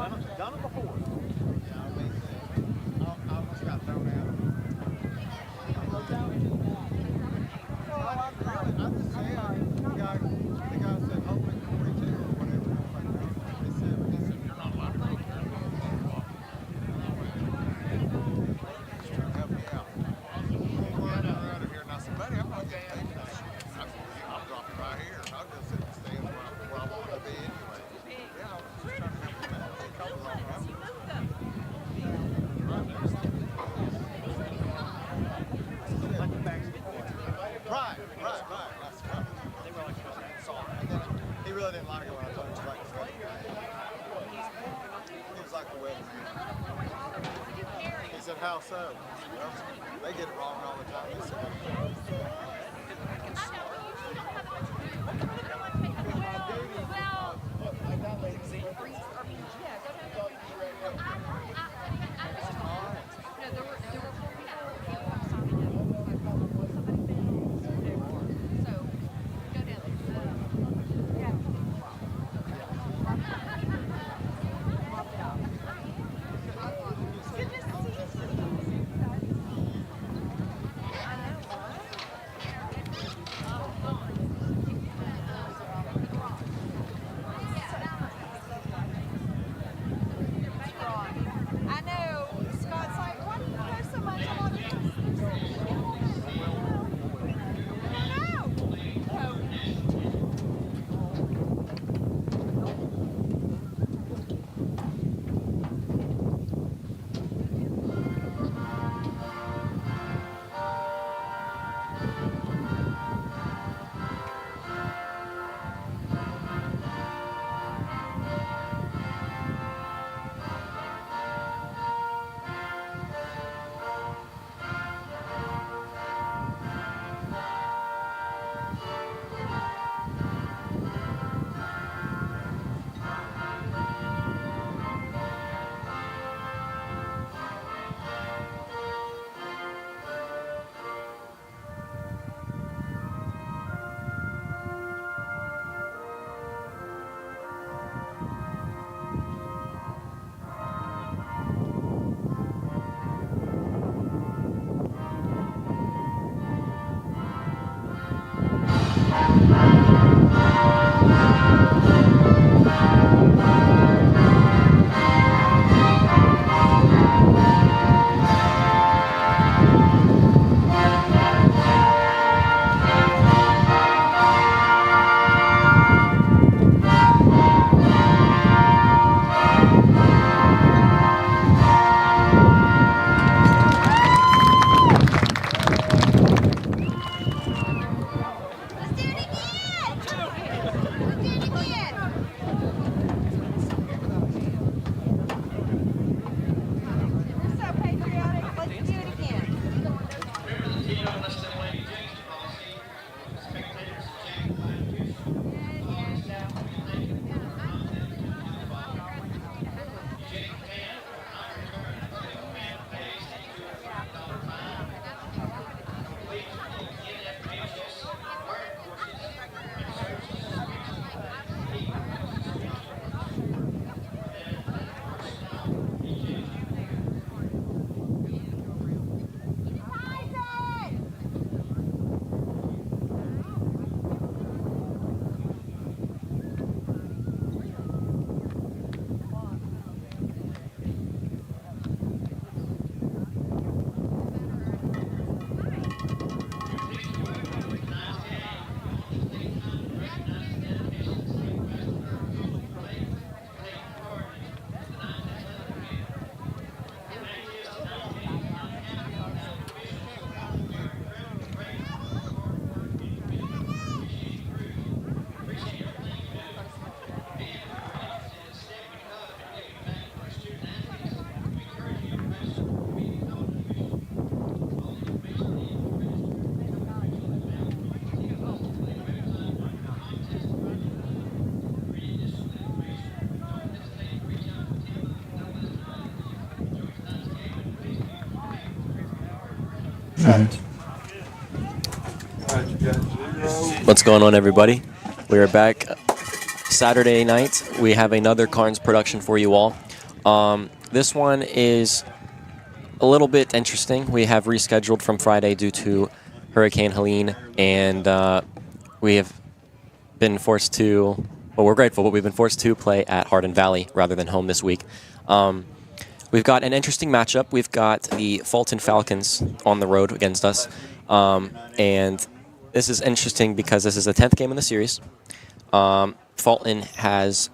Done it before. I almost got thrown out. I just said, the guy said, hoping 42 or whatever. I was like, no, 47. You're not allowed to go there. Just trying to help me out. Well, out of here, and I said, buddy, I'm not getting paid for this. I said, I'll drop it right here. I'll go sit in the stands where I want to be anyway. Yeah, I was just trying to help him out. He called it all right. Right. That's right. They were like, soft. And then he really didn't like it when I told him to like the weather. He was like the weather. He said, how so? Well, they get it wrong all the time. They said, What's going on, everybody? We are back Saturday night. We have another Karns production for you all. This one is a little bit interesting. We have rescheduled from Friday due to Hurricane Helene, and we have been forced to, well, we're grateful, but we've been forced to play at Hardin Valley rather than home this week. We've got an interesting matchup. We've got the Fulton Falcons on the road against us, and this is interesting because this is the 10th game in the series. Fulton has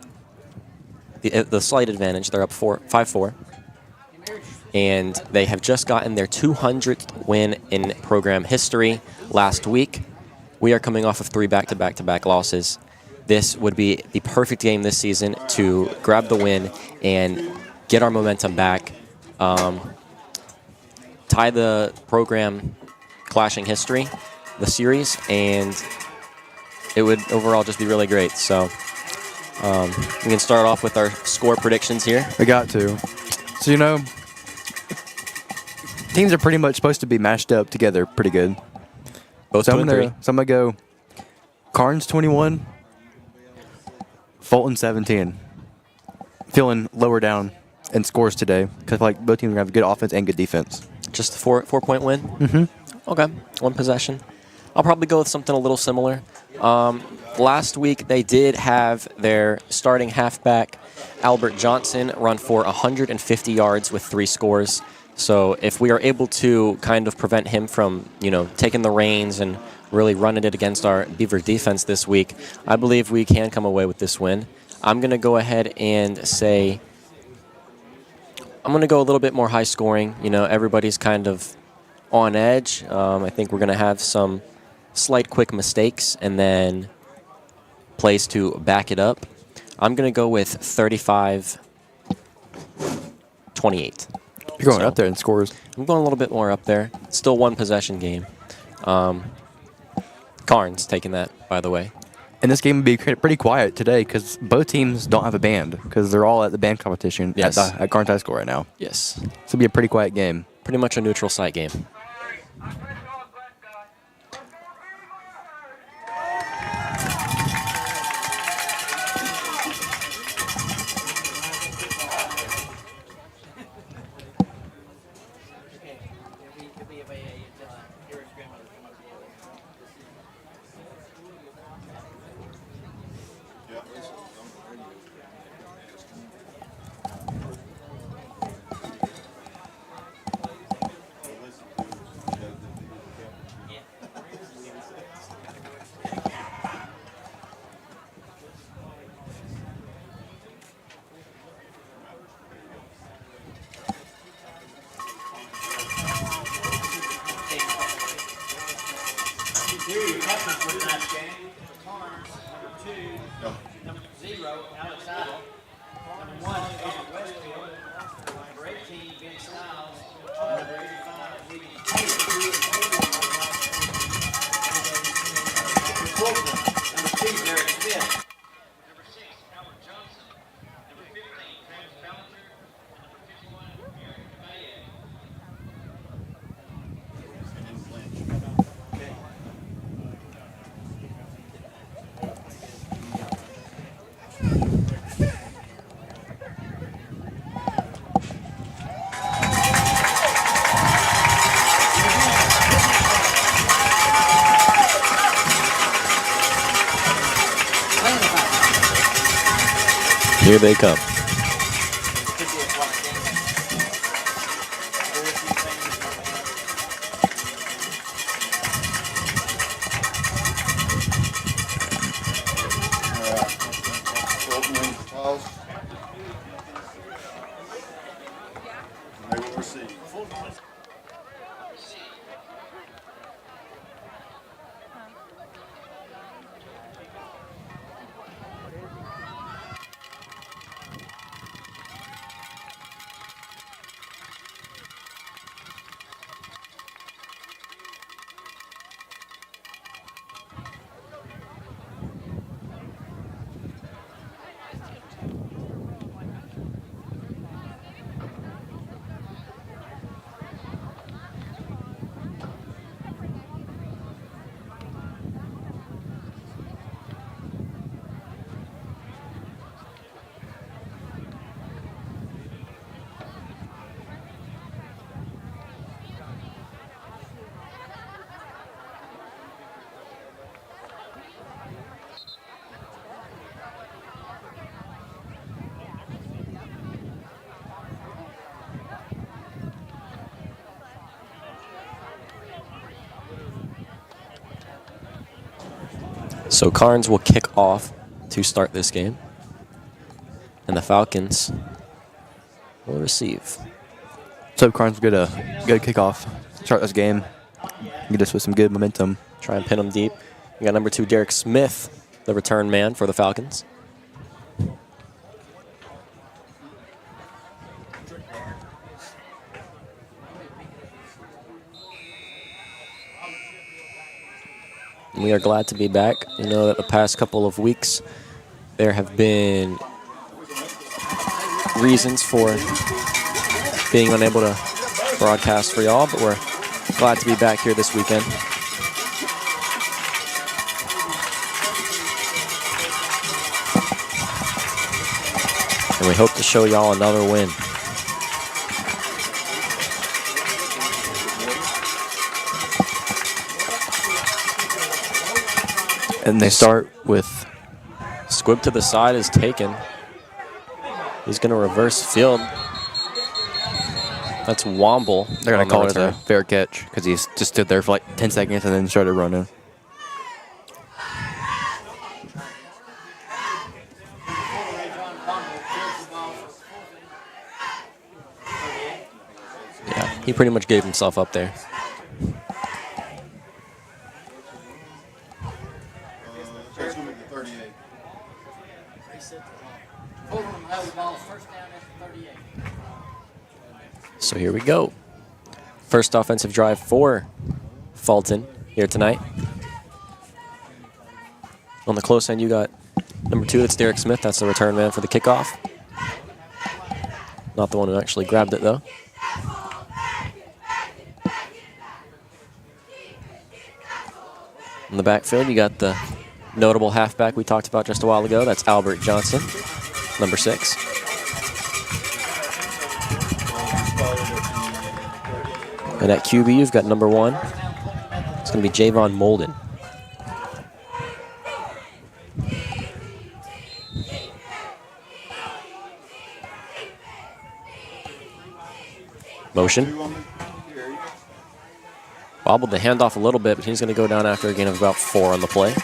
the slight advantage. They're up 5-4. And they have just gotten their 200th win in program history last week. We are coming off of 3 back-to-back losses. This would be the perfect game this season to grab the win and get our momentum back, tie the program clashing history, the series, and it would overall just be really great. So we can start off with our score predictions here. We got to. So, teams are pretty much supposed to be matched up together pretty good. Both 2 and 3. So I'm going to go Karns 21, Fulton 17. Feeling lower down in scores today because I feel like both teams are going to have good offense and good defense. Just a 4-point win? Mm-hmm. Okay, 1 possession. I'll probably go with something a little similar. Last week, they did have their starting halfback, Albert Johnson, run for 150 yards with 3 scores. So if we are able to kind of prevent him from, taking the reins and really running it against our Beaver defense this week, I believe we can come away with this win. I'm going to go ahead and say I'm going to go a little bit more high scoring. Everybody's kind of on edge. I think we're going to have some slight quick mistakes and then plays to back it up. I'm going to go with 35-28. You're going up there in scores. I'm going a little bit more up there. Still 1 possession game. Karns taking that, by the way. And this game would be pretty quiet today because both teams don't have a band because they're all at the band competition at Karns High School right now. Yes. So it'll be a pretty quiet game. Pretty much a neutral site game. Here they come. They will receive. So Karns will kick off to start this game. And the Falcons will receive. So Karns get a good kickoff. Start this game. Get us with some good momentum. Try and pin them deep. We got number 2, Derek Smith, the return man for the Falcons. And we are glad to be back. You know that the past couple of weeks there have been reasons for being unable to broadcast for y'all, but we're glad to be back here this weekend. And we hope to show y'all another win. And they start with Squib to the side is taken. He's going to reverse field. That's Womble. They're going to call it a fair catch because he just stood there for like 10 seconds and then started running. Yeah, he pretty much gave himself up there. So here we go. First offensive drive for Fulton here tonight. On the close end, you got number 2, that's Derek Smith. That's the return man for the kickoff. Not the one who actually grabbed it, though. In the backfield, you got the notable halfback we talked about just a while ago. That's Albert Johnson, number 6. And at QB, you've got number 1. It's going to be Javon Molden. Motion. Bobbled the handoff a little bit, but he's going to go down after a gain of about 4 on the play.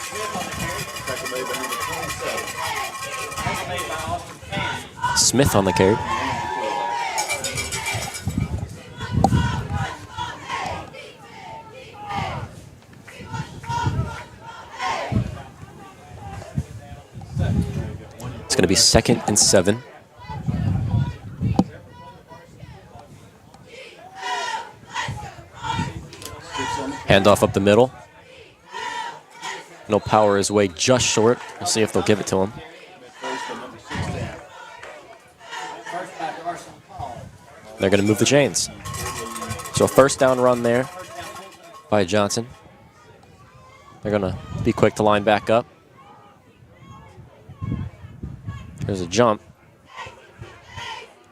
Smith on the carry. It's going to be 2nd and 7. Handoff up the middle. No power his way, just short. We'll see if they'll give it to him. They're going to move the chains. So a first down run there by Johnson. They're going to be quick to line back up. There's a jump.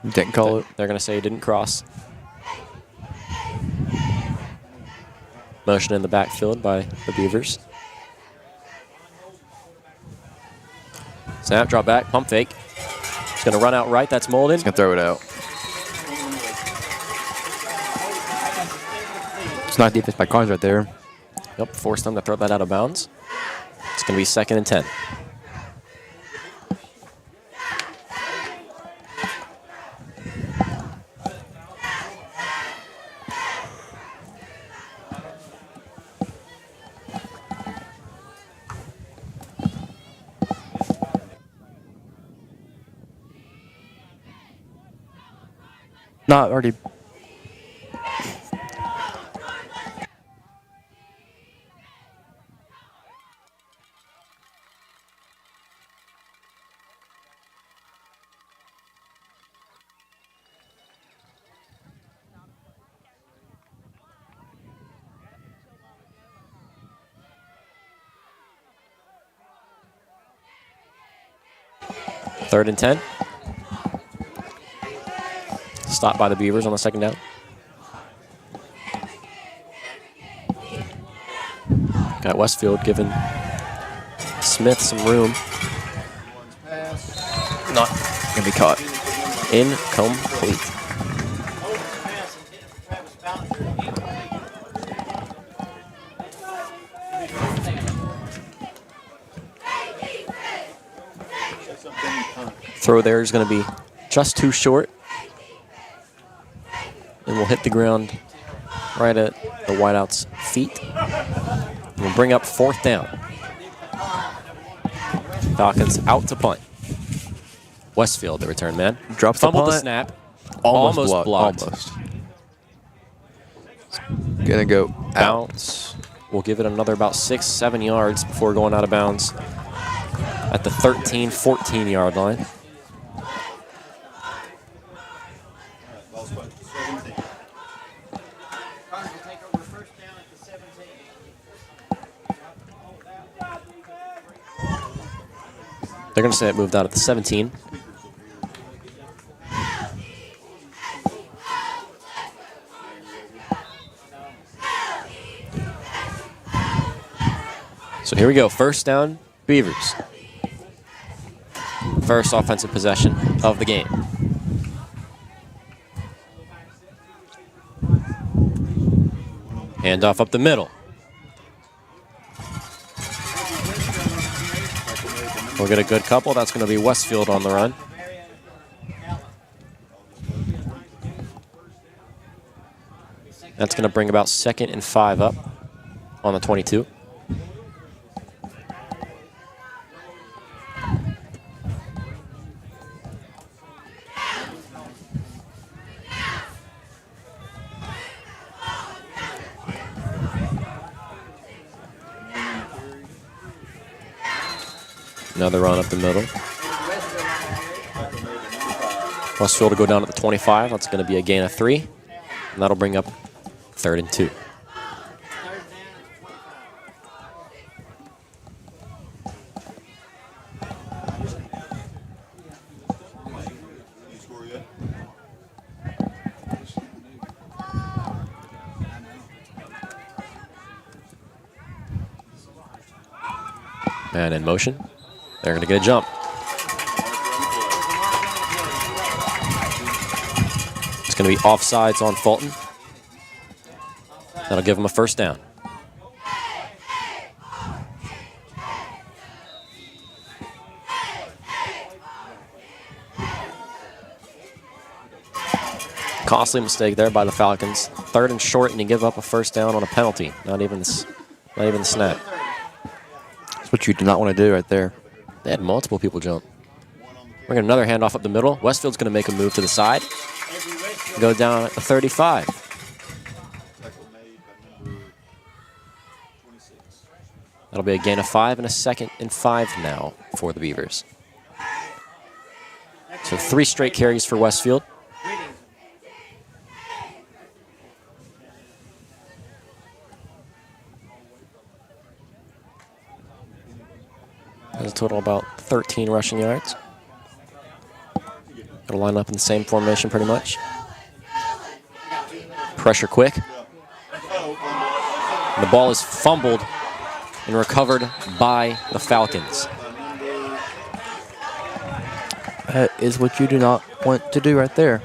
Didn't call it. They're going to say he didn't cross. Motion in the backfield by the Beavers. Snap, drop back, pump fake. He's going to run out right. That's Molden. He's going to throw it out. It's not defense by Karns right there. Yep, forced them to throw that out of bounds. It's going to be 2nd and 10. Not already. Third and 10. Stopped by the Beavers on the 2nd down. Got Westfield giving Smith some room. Not going to be caught. Incomplete. Throw there is going to be just too short. And will hit the ground right at the wideout's feet. We'll bring up 4th down. Falcons out to punt. Westfield, the return man. Drops the Fumbled the punt. snap. Almost blocked. Almost. Gonna go out. Bounce. We'll give it another about 6-7 yards before going out of bounds at the 13-14 yard line. They're going to say it moved out at the 17. So here we go. 1st down, Beavers. First offensive possession of the game. Handoff up the middle. We'll get a good couple. That's going to be Westfield on the run. That's going to bring about 2nd and 5 up on the 22. Another run up the middle. Westfield to go down at the 25. That's going to be a gain of 3. And that'll bring up 3rd and 2. Man in motion. They're going to get a jump. It's going to be offsides on Fulton. That'll give them a 1st down. Costly mistake there by the Falcons. 3rd and short, and you give up a 1st down on a penalty. Not even the snap. That's what you do not want to do right there. They had multiple people jump. We're going to another handoff up the middle. Westfield's going to make a move to the side. Go down at the 35. That'll be a gain of 5 and a 2nd and 5 now for the Beavers. So 3 straight carries for Westfield. Has a total about 13 rushing yards. It'll line up in the same formation pretty much. Pressure quick. The ball is fumbled and recovered by the Falcons. That is what you do not want to do right there.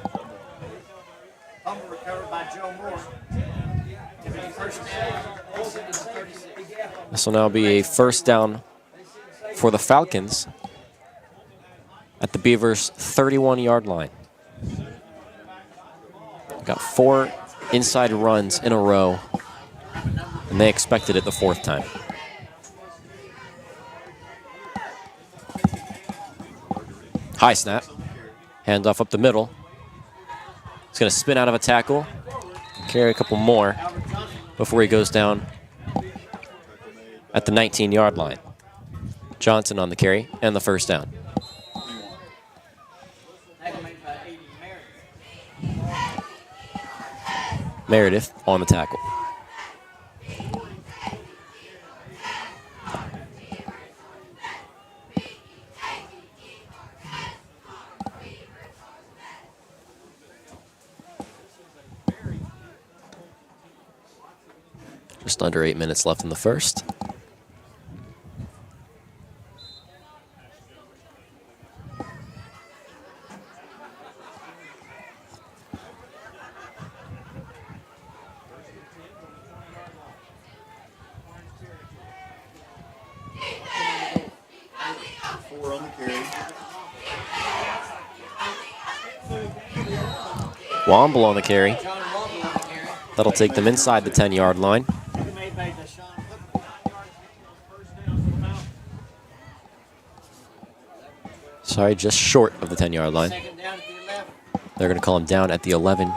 This will now be a 1st down for the Falcons at the Beavers' 31-yard line. Got 4 inside runs in a row, and they expected it the 4th time. High snap. Handoff up the middle. He's going to spin out of a tackle, carry a couple more before he goes down at the 19-yard line. Johnson on the carry and the 1st down. Meredith on the tackle. Just under 8 minutes left in the 1st. Womble on the carry. That'll take them inside the 10-yard line. Sorry, just short of the 10-yard line. They're going to call him down at the 11.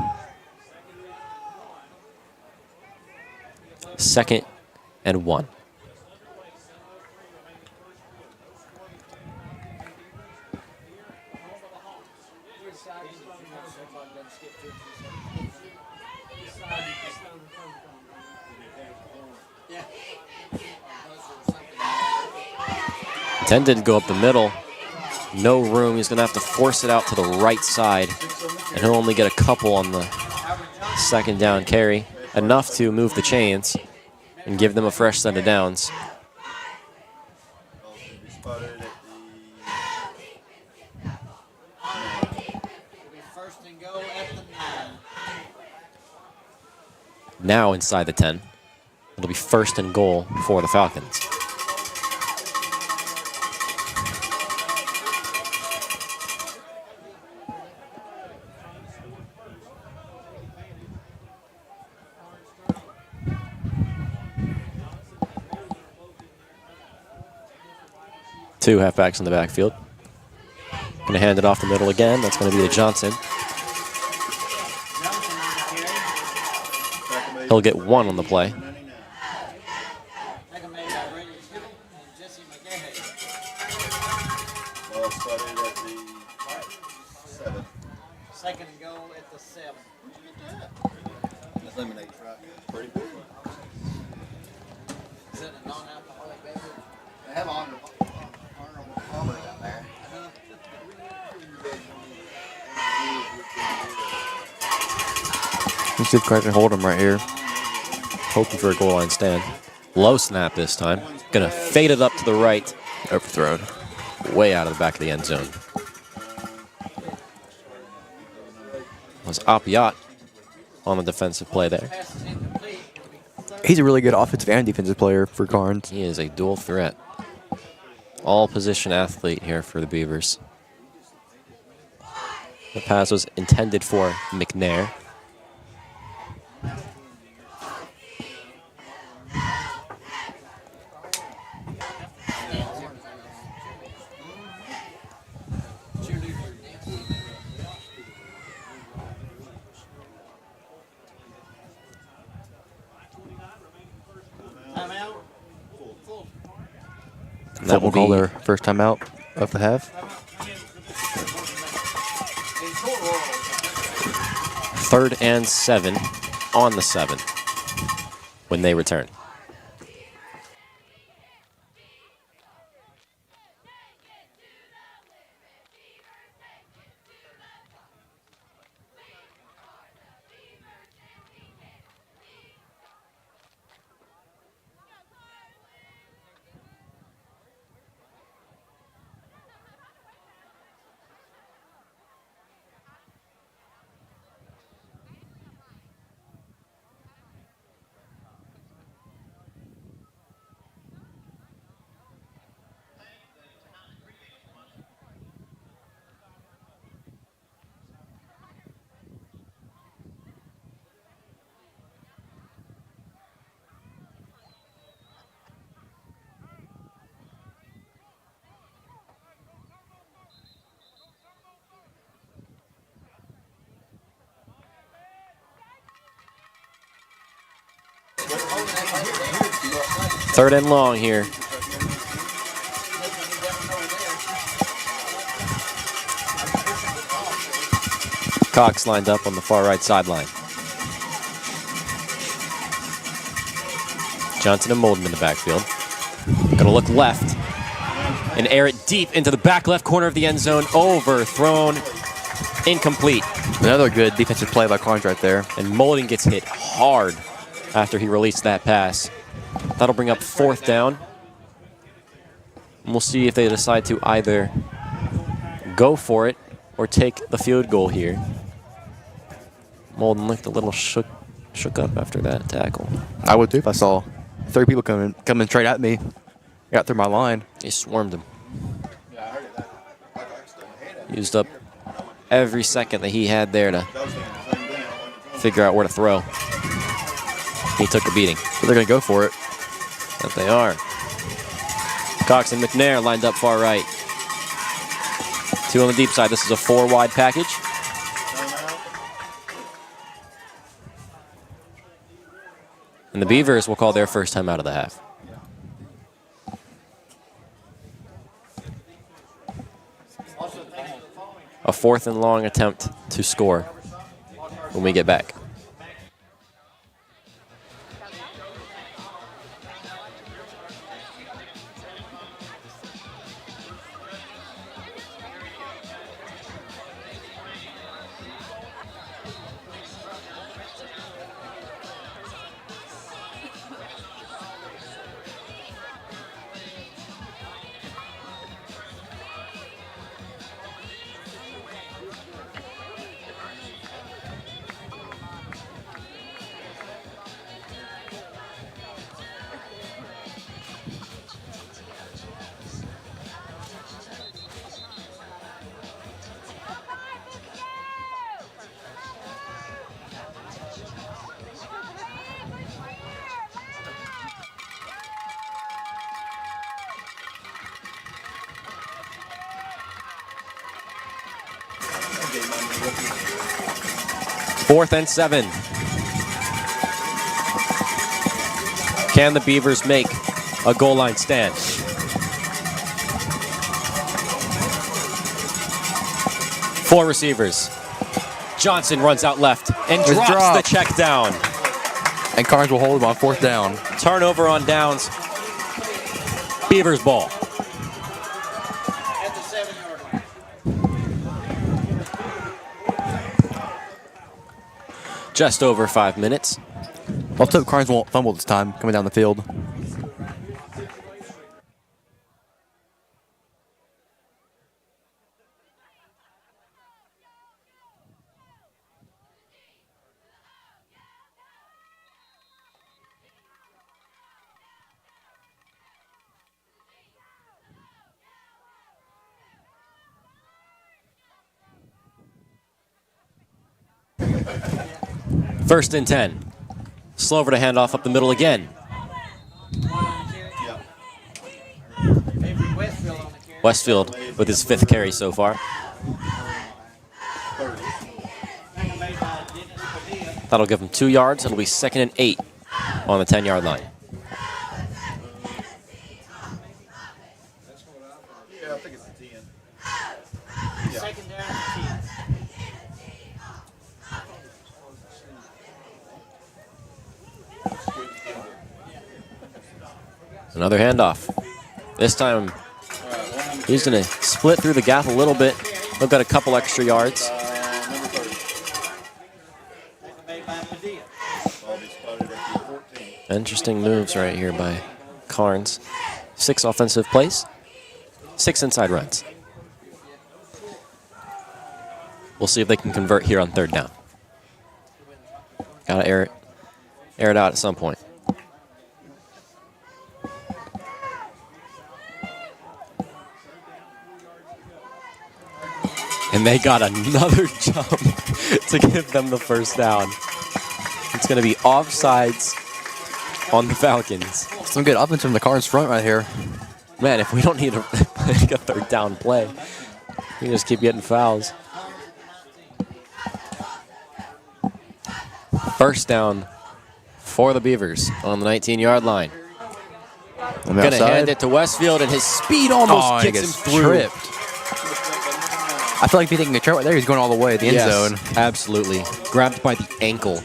2nd and 1. Intended to go up the middle. No room. He's going to have to force it out to the right side. And he'll only get a couple on the 2nd down carry. Enough to move the chains and give them a fresh set of downs. Now inside the 10. It'll be 1st and goal for the Falcons. Two halfbacks in the backfield. Going to hand it off the middle again. That's going to be to Johnson. He'll get 1 on the play. Second and goal at the 7. Eliminates, right? Pretty good. Is that a non-alcoholic beverage? They have Arnold Palmer down there. Let's see if Karns can hold him right here. Hoping for a goal line stand. Low snap this time. Going to fade it up to the right. Overthrown. Way out of the back of the end zone. Was Apiat on the defensive play there. He's a really good offensive and defensive player for Karns. He is a dual threat. All-position athlete here for the Beavers. The pass was intended for McNair. That will call their first time out of the half. 3rd and 7 on the 7 when they return. Third and long here. Cox lined up on the far right sideline. Johnson and Molden in the backfield. Gonna look left and air it deep into the back left corner of the end zone. Overthrown. Incomplete. Another good defensive play by Karns right there. And Molden gets hit hard after he released that pass. That'll bring up 4th down. And we'll see if they decide to either go for it or take the field goal here. Molden looked a little shook up after that tackle. I would too if I saw 3 people coming straight at me. Got through my line. He swarmed him. Used up every second that he had there to figure out where to throw. He took a beating. So they're going to go for it. That they are. Cox and McNair lined up far right. 2 on the deep side. This is a 4-wide package. And the Beavers will call their first time out of the half. A 4th and long attempt to score when we get back. Fourth and 7. Can the Beavers make a goal line stand? Four receivers. Johnson runs out left and drops the check down. And Karns will hold him on 4th down. Turnover on downs. Beavers ball. At the 7-yard line. Just over 5 minutes. Let's hope Karns won't fumble this time coming down the field. First and 10. Slover to hand off up the middle again. Westfield with his 5th carry so far. That'll give him 2 yards. It'll be 2nd and 8 on the 10-yard line. Yeah, I think it's a 10. Second down and 10. Another handoff. This time, he's going to split through the gap a little bit. They've got a couple extra yards. Interesting moves right here by Karns. 6 offensive plays, 6 inside runs. We'll see if they can convert here on 3rd down. Got to air it out at some point. And they got another jump to give them the first down. It's going to be offsides on the Falcons. Some good offense from the Karns front right here. Man, if we don't need a 3rd down play, we just keep getting fouls. First down for the Beavers on the 19-yard line. Going to hand it to Westfield, and his speed almost gets him through. Tripped. I feel like if he's taking a trip right there, he's going all the way at the end zone. Absolutely. Grabbed by the ankle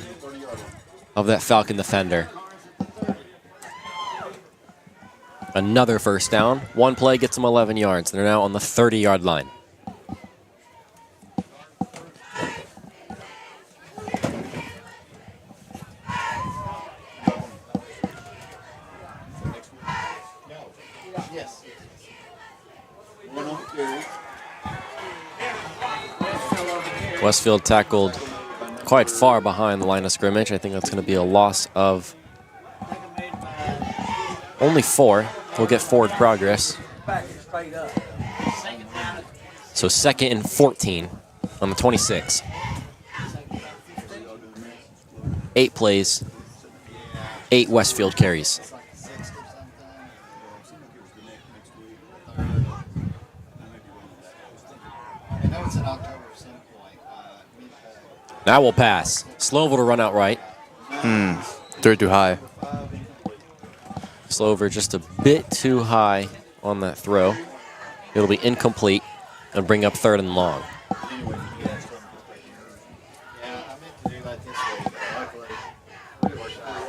of that Falcon defender. Another first down. One play gets them 11 yards. They're now on the 30-yard line. Westfield tackled quite far behind the line of scrimmage. I think that's going to be a loss of only 4. We'll get forward progress. So 2nd and 14 on the 26. 8 plays, 8 Westfield carries. I know it's in October at some point. Now we'll pass. Slover to run out right. Threw it too high. Slover just a bit too high on that throw. It'll be incomplete and bring up 3rd and long. Yeah, I meant to do that this week, but luckily it worked out.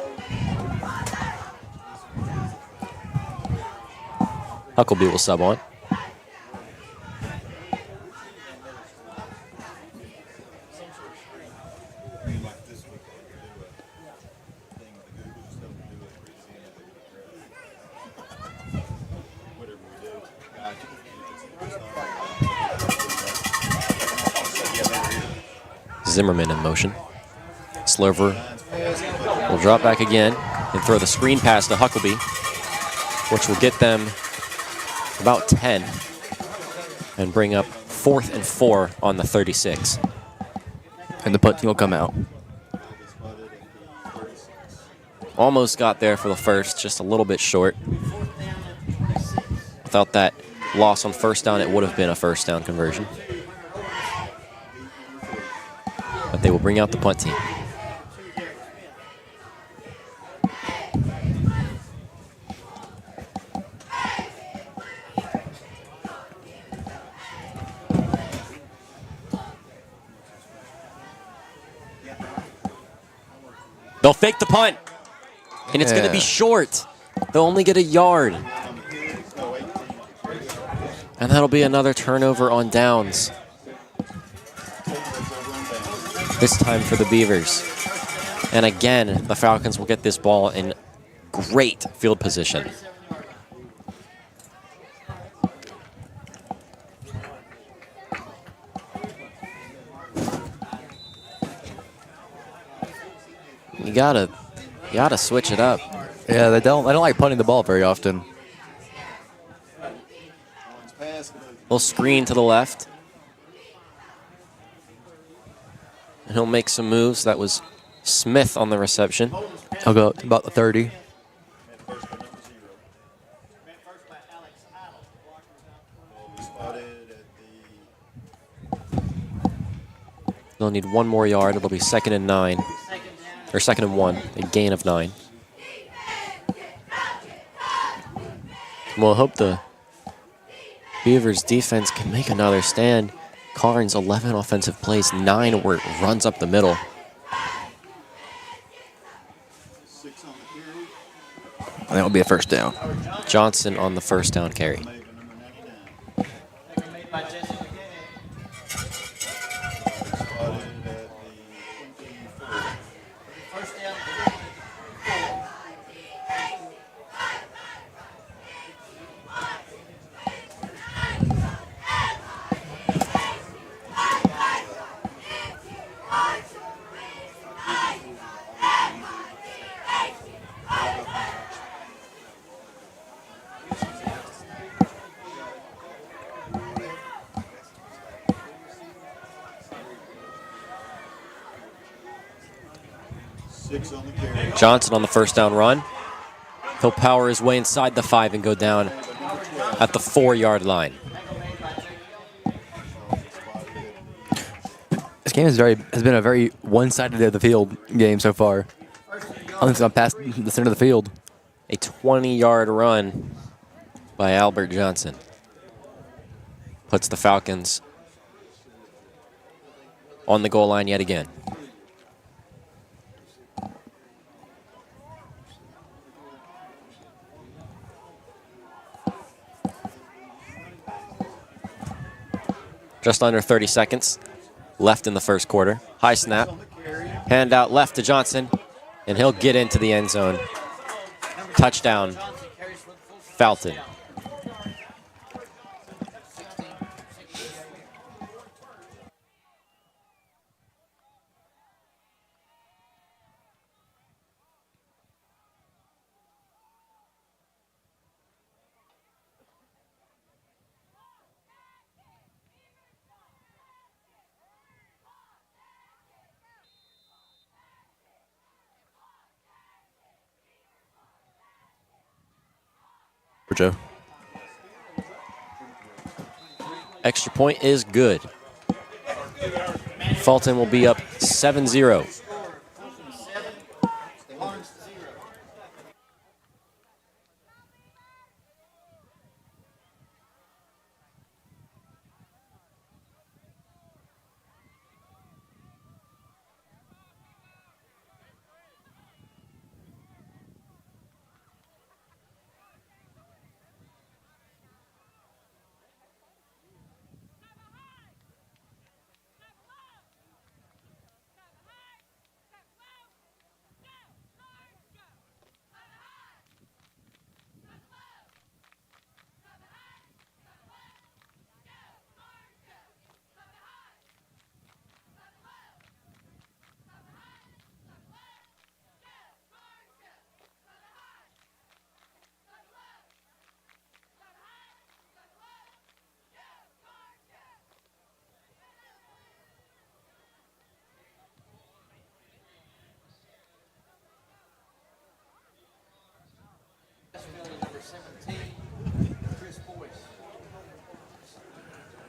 Huckleby will sub on. Zimmerman in motion. Slover will drop back again and throw the screen pass to Huckleby, which will get them about 10 and bring up 4th and 4 on the 36. And the punt team will come out. Almost got there for the first, just a little bit short. Without that loss on 1st down, it would have been a 1st down conversion. But they will bring out the punt team. They'll fake the punt, and it's going to be short. They'll only get a yard. And that'll be another turnover on downs. This time for the Beavers. And again, the Falcons will get this ball in great field position. You gotta switch it up. Yeah, they don't like punting the ball very often. Little screen to the left. And he'll make some moves. That was Smith on the reception. I'll go up to about the 30. They'll need 1 more yard. It'll be 2nd and 9. Or 2nd and 1. A gain of 9. We'll hope the Beavers defense can make another stand. Karns, 11 offensive plays, 9 where it runs up the middle. And that will be a 1st down. Johnson on the 1st down carry. Johnson on the 1st down run. He'll power his way inside the 5 and go down at the 4-yard line. This game has been a very one-sided of the field game so far. Unless I'm past the center of the field. A 20-yard run by Albert Johnson puts the Falcons on the goal line yet again. Just under 30 seconds left in the 1st quarter. High snap. Hand out left to Johnson, and he'll get into the end zone. Touchdown, Fulton. Joe. Extra point is good. Fulton will be up 7-0. Karns 0.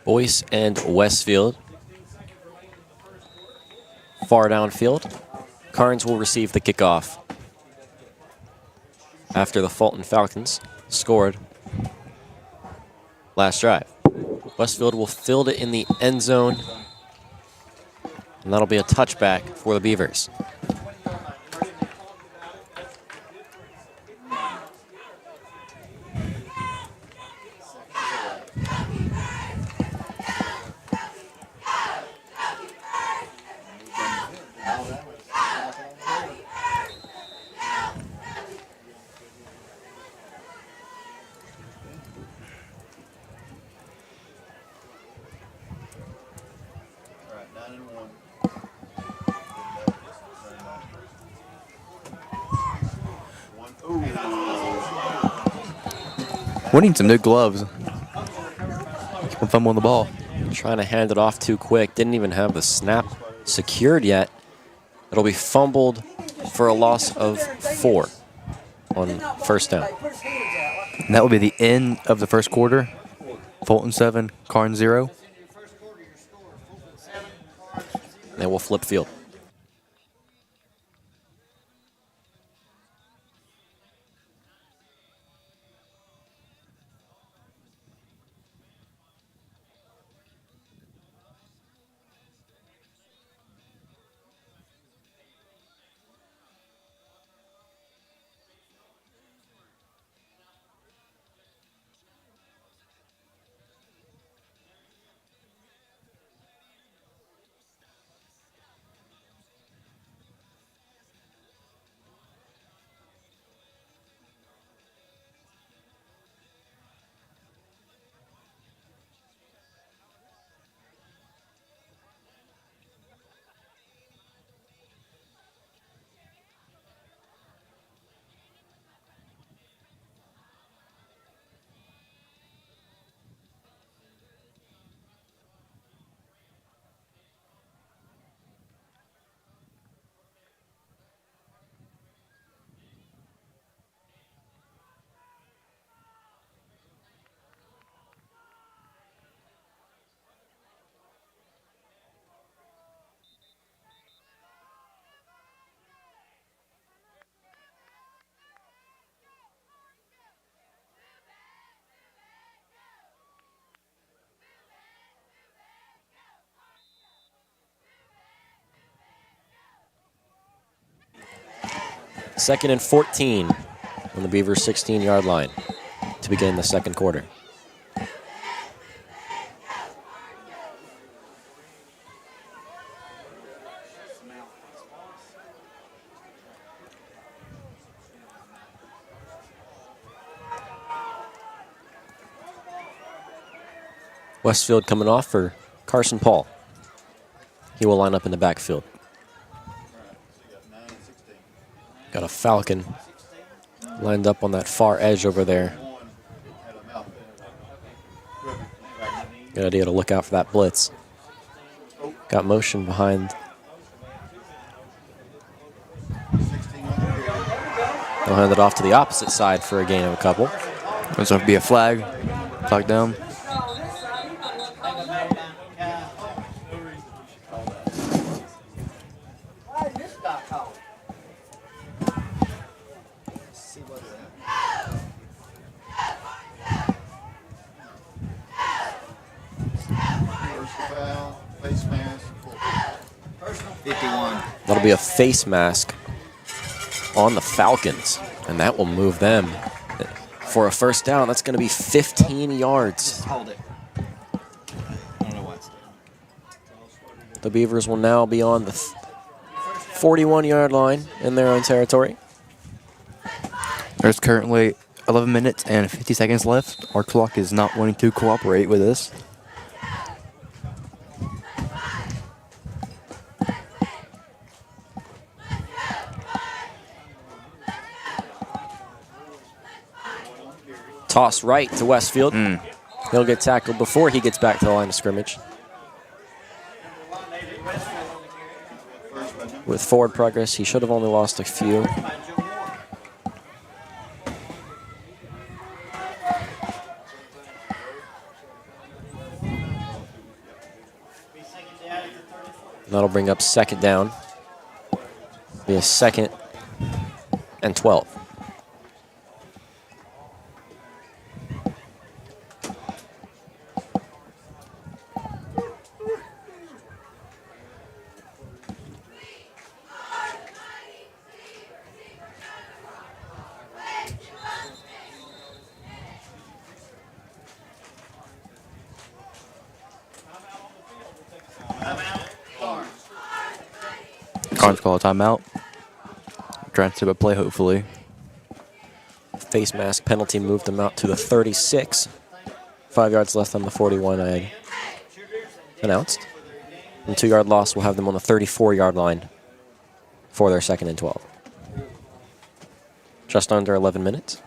Boyce and Westfield. Far downfield. Karns will receive the kickoff after the Fulton Falcons scored last drive. Westfield will field it in the end zone, and that'll be a touchback for the Beavers. All right, 9-1. We need some new gloves. Keep on fumbling the ball. Trying to hand it off too quick. Didn't even have the snap secured yet. It'll be fumbled for a loss of 4 on first down. And that will be the end of the first quarter. Fulton 7, Karns 0. They will flip field. Second and 14 on the Beavers' 16-yard line to begin the second quarter. Westfield coming off for Carson Paul. He will line up in the backfield. Got a Falcon lined up on that far edge over there. Good idea to look out for that blitz. Got motion behind. They'll hand it off to the opposite side for a gain of a couple. There's going to be a flag. Flag down. Foul, face mask, 51. That'll be a face mask on the Falcons, and that will move them for a first down. That's going to be 15 yards. Hold it. I don't know why it's there. The Beavers will now be on the 41-yard line in their own territory. There's currently 11 minutes and 50 seconds left. Our clock is not wanting to cooperate with us. Toss right to Westfield. He'll get tackled before he gets back to the line of scrimmage. With forward progress, he should have only lost a few. That'll bring up second down. Be a 2nd and 12. Karns call a timeout. Trying to set up a play, hopefully. Face mask penalty moved them out to the 36. 5 yards left on the 41 I had announced. And 2-yard loss will have them on the 34-yard line for their 2nd and 12. Just under 11 minutes.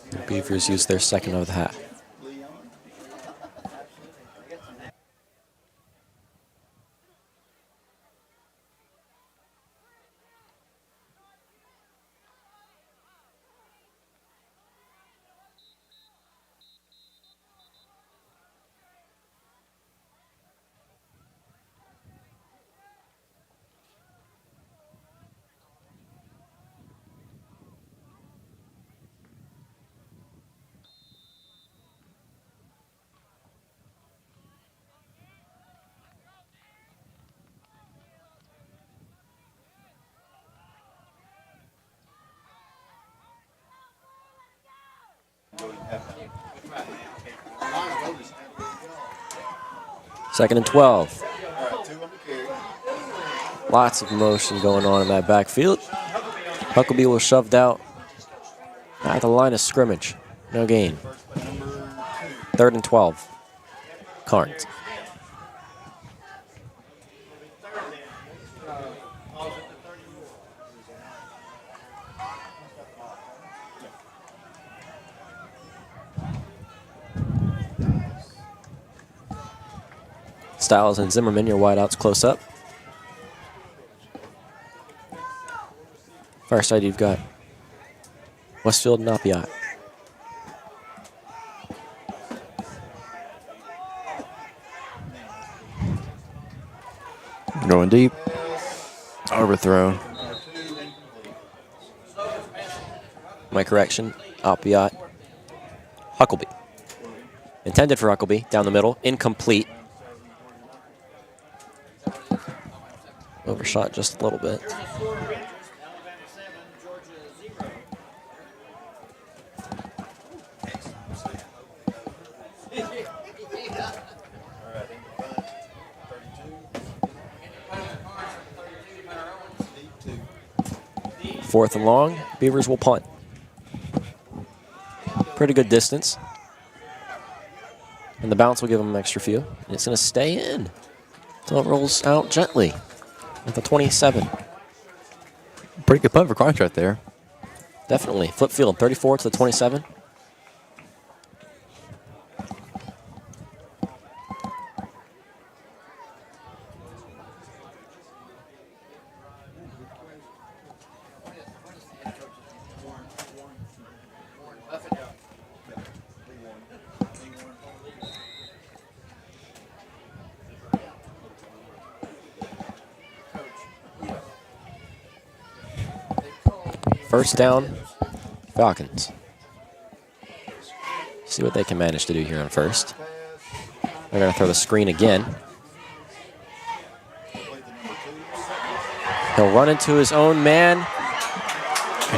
The Beavers use their 2nd of the half. Second and 12. Lots of motion going on in that backfield. Huckabee was shoved out at the line of scrimmage. No gain. 3rd and 12. Karns. Styles and Zimmerman, your wideouts close up. Far side, you've got Westfield and Napiat. Going deep. Overthrown. My correction, Apiat. Huckabee. Intended for Huckabee, down the middle, incomplete. Overshot just a little bit. Fourth and long, Beavers will punt. Pretty good distance. And the bounce will give them an extra few. And it's going to stay in until it rolls out gently at the 27. Pretty good punt for Karns right there. Definitely. Flip field, 34 to the 27. First down, Falcons. See what they can manage to do here on first. They're going to throw the screen again. He'll run into his own man.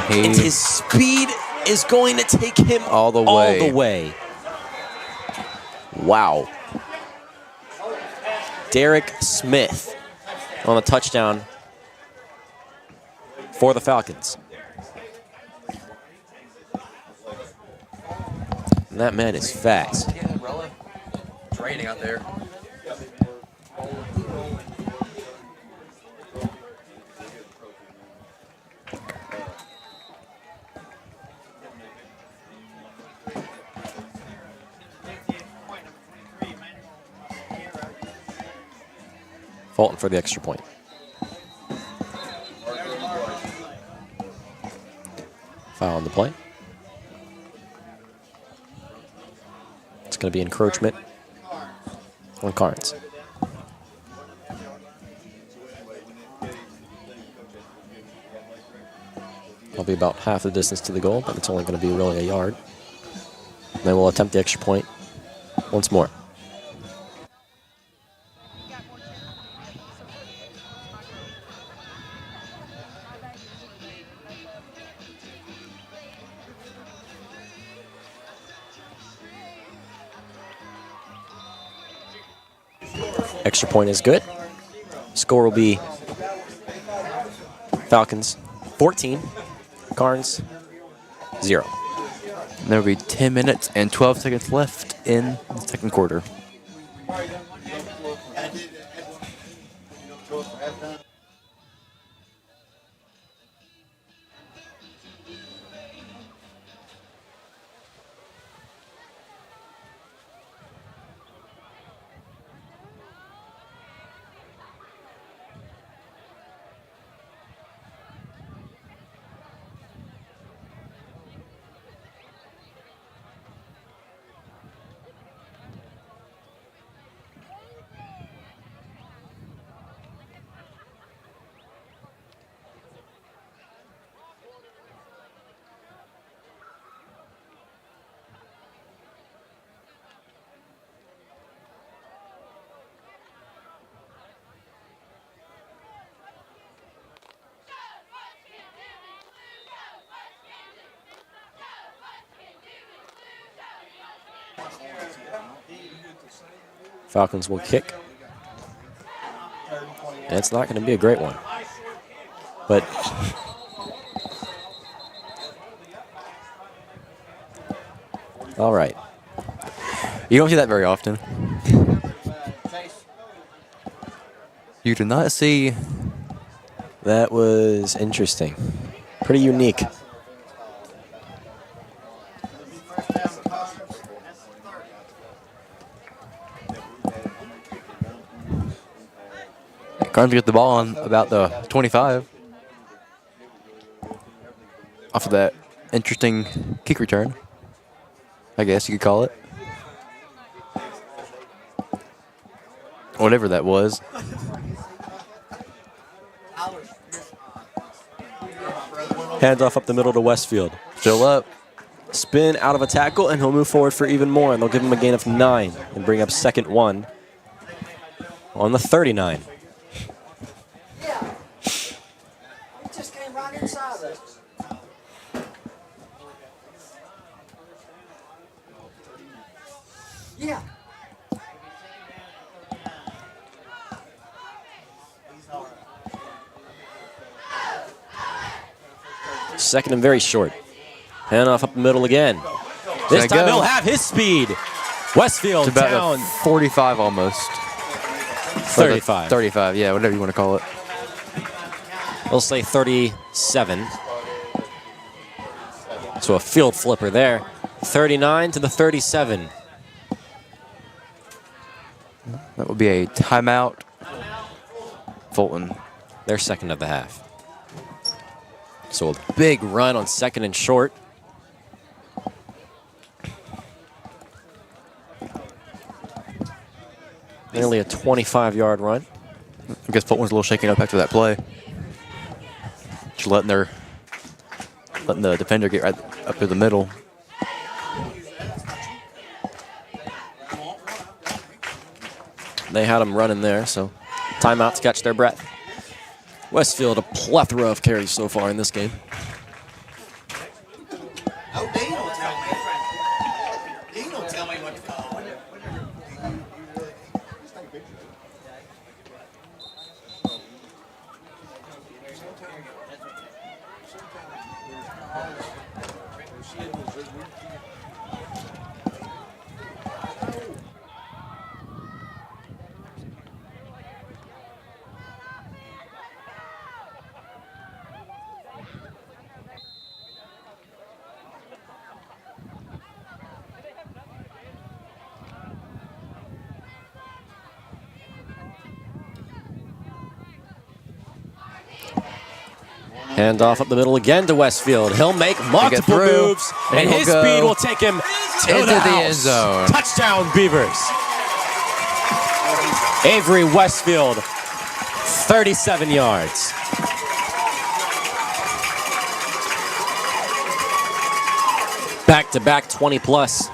And his speed is going to take him all the way. Wow. Derek Smith on the touchdown for the Falcons. And that man is fast. It's raining out there. Fulton for the extra point. Foul on the play. It's going to be encroachment on Karns. It'll be about half the distance to the goal, but it's only going to be really a yard. And then we'll attempt the extra point once more. Extra point is good. Score will be Falcons 14, Karns 0. There will be 10 minutes and 12 seconds left in the second quarter. Falcons will kick. And it's not going to be a great one. But all right. You don't see that very often. You do not see. That was interesting. Pretty unique. Karns get the ball on about the 25. Off of that interesting kick return, I guess you could call it. Whatever that was. Handoff up the middle to Westfield. Still up. Spin out of a tackle, and he'll move forward for even more, and they'll give him a gain of 9 and bring up second 1 on the 39. Yeah. Second and very short. Handoff up the middle again. This time he'll have his speed. Westfield It's about down. 45 almost. 35. 35, yeah, whatever you want to call it. We'll say 37. So a field flipper there. 39 to the 37. That would be a timeout. Fulton. Their second of the half. So a big run on second and short. Nearly a 25-yard run. I guess Fulton was a little shaken up after that play. Just letting their letting the defender get right up to the middle. They had him running there, so timeout to catch their breath. Westfield, a plethora of carries so far in this game. Oh, Dean will tell me. Dean will tell me what to call. Hand off up the middle again to Westfield. He'll make multiple through, moves, and and he'll his go speed will take him to into the the end house. zone. Touchdown, Beavers. Avery Westfield, 37 yards. Back-to-back 20-plus.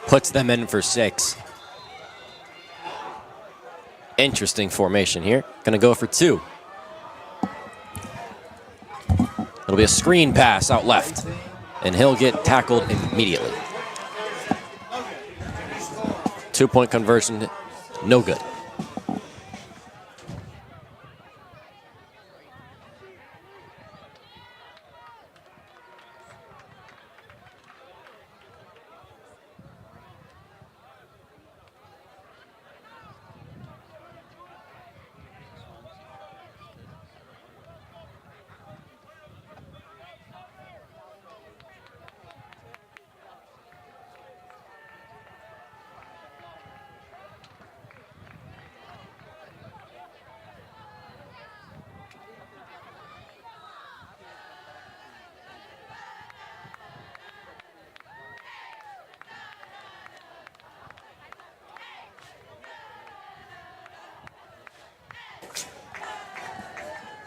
Puts them in for 6. Interesting formation here. Gonna go for 2. It'll be a screen pass out left, and he'll get tackled immediately. 2-point conversion, no good.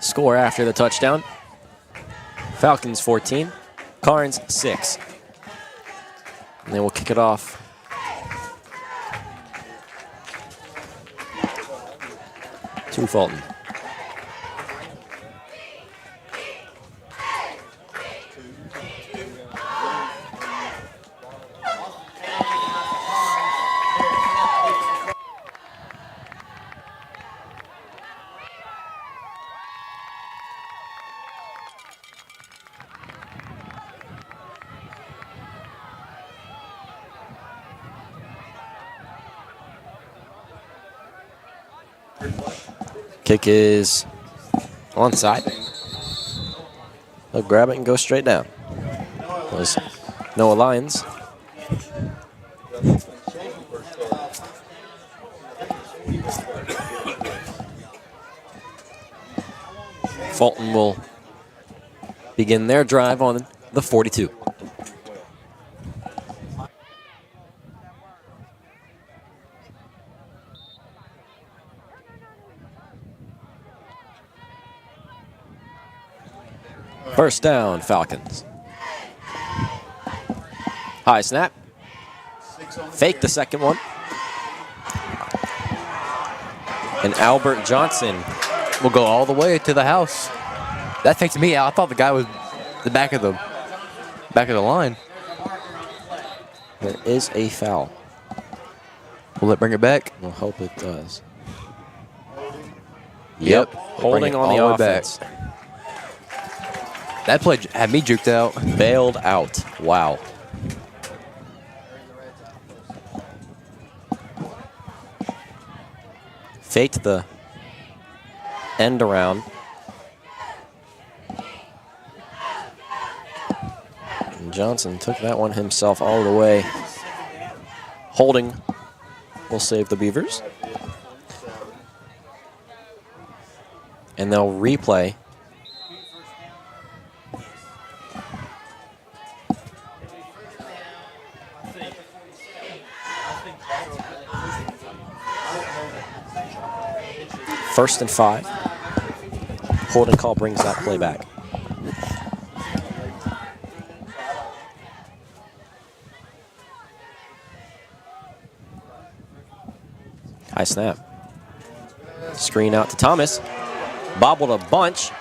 Score after the touchdown. Falcons 14, Karns 6. And they will kick it off. To Fulton. Kick is onside. They'll grab it and go straight down. There's Noah Lyons. Fulton will begin their drive on the 42. First down, Falcons. High snap. Fake the second one. And Albert Johnson Will go all the way to the house. That faked me out. I thought the guy was the back of the line. There is a foul. Will it bring it back? We'll hope it does. Yep. Holding on the offense. That play had me juked out. Bailed out. Wow. Faked the end around. And Johnson took that one himself all the way. Holding will save the Beavers. And they'll replay. First and 5. Holding call brings that play back. High snap. Screen out to Thomas. Bobbled a bunch.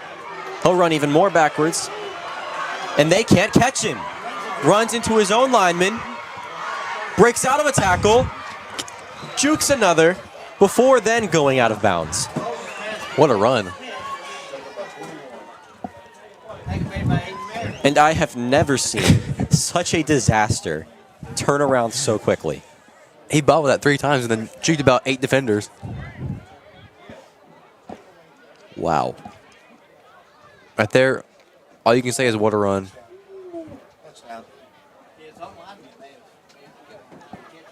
He'll run even more backwards. And they can't catch him. Runs into his own lineman. Breaks out of a tackle. Jukes another before then going out of bounds. What a run. And I have never seen such a disaster turn around so quickly. He bobbled that 3 times and then juked about 8 defenders. Wow. Right there, all you can say is what a run.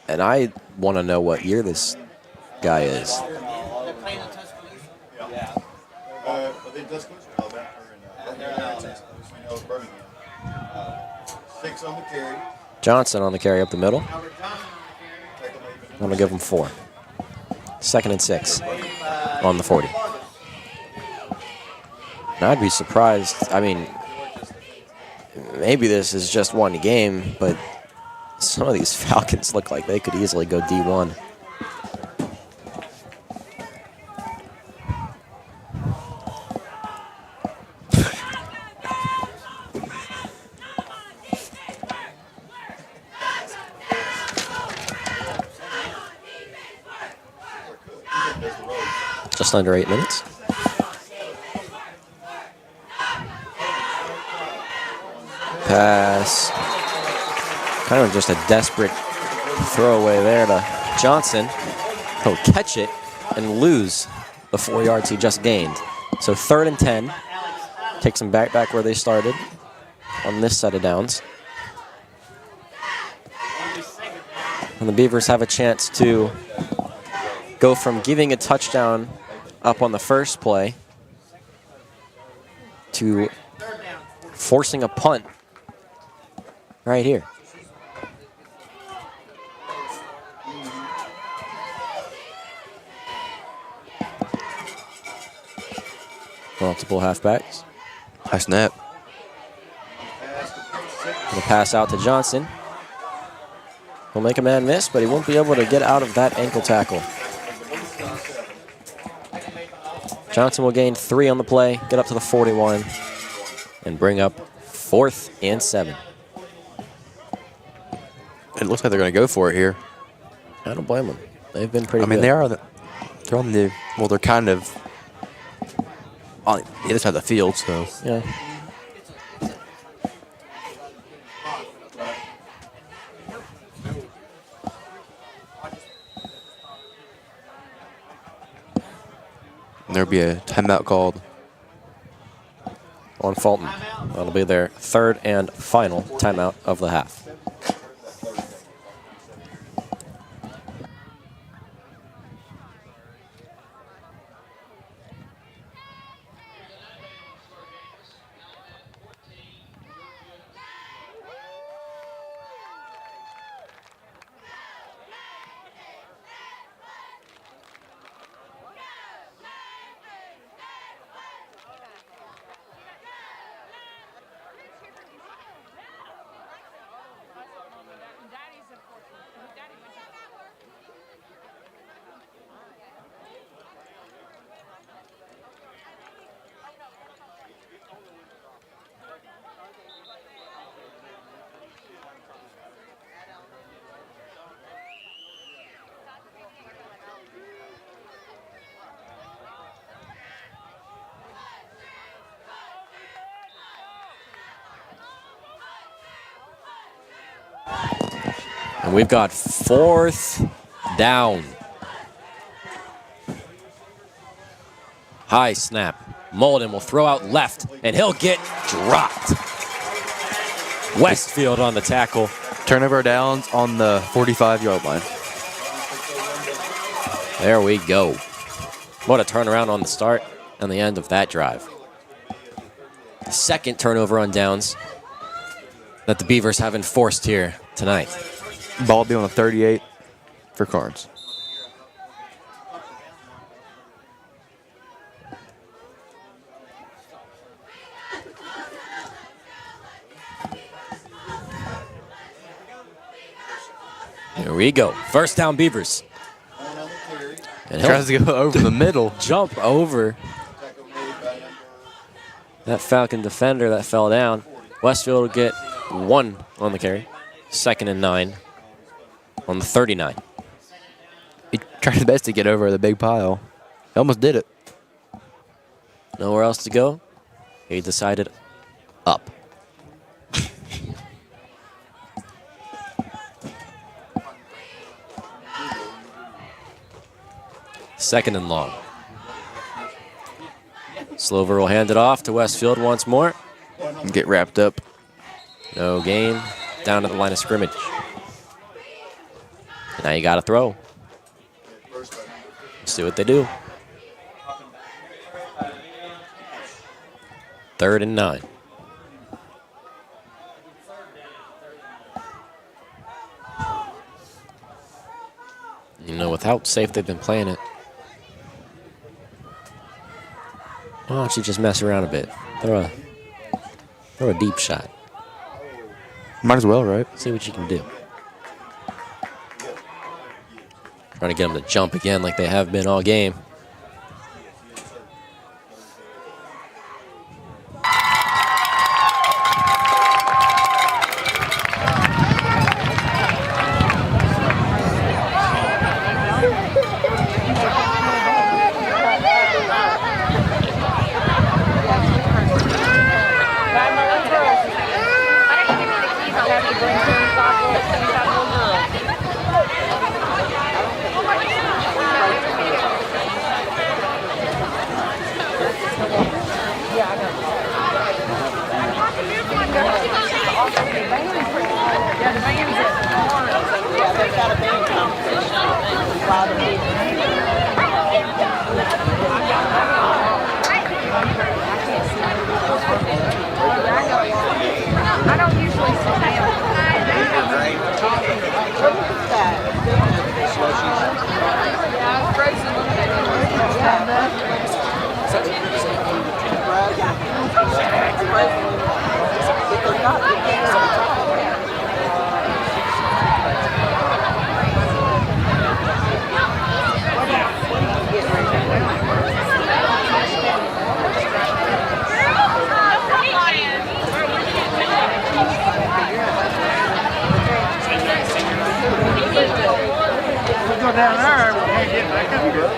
And I want to know what year this guy is. They're playing in Tuscaloosa. Yeah. But they just close to Alabama. They're in Tuscaloosa. We know it's Birmingham. 6 on the carry. Johnson on the carry up the middle. Albert Johnson I'm going to give him 4. 2nd and 6 on the 40. And I'd be surprised. I mean, maybe this is just one game, but some of these Falcons look like they could easily go D1. Just under 8 minutes. Pass. Kind of just a desperate throwaway there to Johnson. He'll catch it and lose the 4 yards he just gained. So 3rd and 10. Takes them back where they started on this set of downs. And the Beavers have a chance to go from giving a touchdown up on the first play to forcing a punt right here. Multiple halfbacks. High snap. Gonna pass out to Johnson. He'll make a man miss, but he won't be able to get out of that ankle tackle. Johnson will gain 3 on the play, get up to the 41, and bring up 4th and 7. It looks like they're going to go for it here. I don't blame them. They've been pretty I mean, good. they're on the, well, they're kind of on the other side of the field, so. Yeah. There'll be a timeout called On Fulton. That'll be their 3rd and final timeout of the half. And we've got 4th down. High snap. Molden will throw out left, and he'll get dropped. Westfield on the tackle. turnover downs on the 45-yard line. There we go. What a turnaround on the start and the end of that drive. Second turnover on downs that the Beavers have enforced here tonight. Ball will be on the 38 for Karns. Here we go. First down, Beavers. 1 on the carry. And Tries to go over the middle. jump over that Falcon defender that fell down. Westfield will get 1 on the carry. 2nd and 9 on the 39. He tried his best to get over the big pile. He almost did it. Nowhere else to go. He decided up. Second and long. Slover will hand it off to Westfield once more. Get wrapped up. No gain. Down to the line of scrimmage. Now you got to throw. See what they do. 3rd and 9. You know, with how safe they've been playing it. Why don't you just mess around a bit? Throw a deep shot. Might as well, right? See what you can do. Trying to get them to jump again like they have been all game. I don't usually sit down. Yeah, frozen Go down there, we can't get back up here.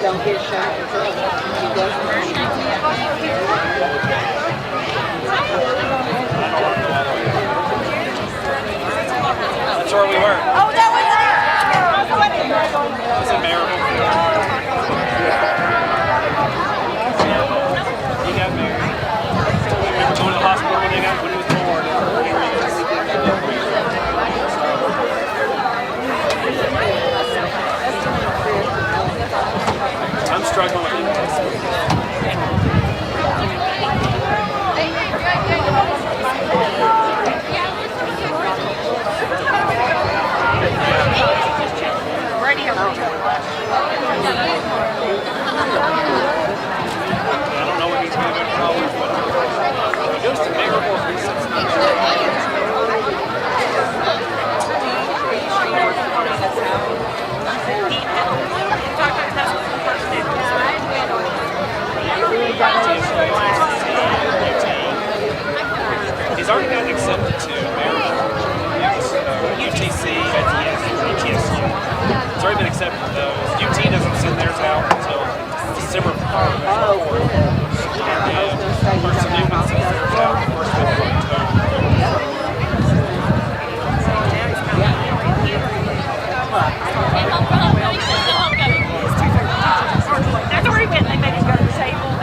Don't get shot. He That's where we were. Oh, that was it. It was in Maryville. He got married. We were going to the hospital when he was born. I'm struggling with it. except for those. UT doesn't send theirs out until December 3rd. Oh, good. And then First Newman sends theirs out the first week of October. That's where he went. They made us go to the table.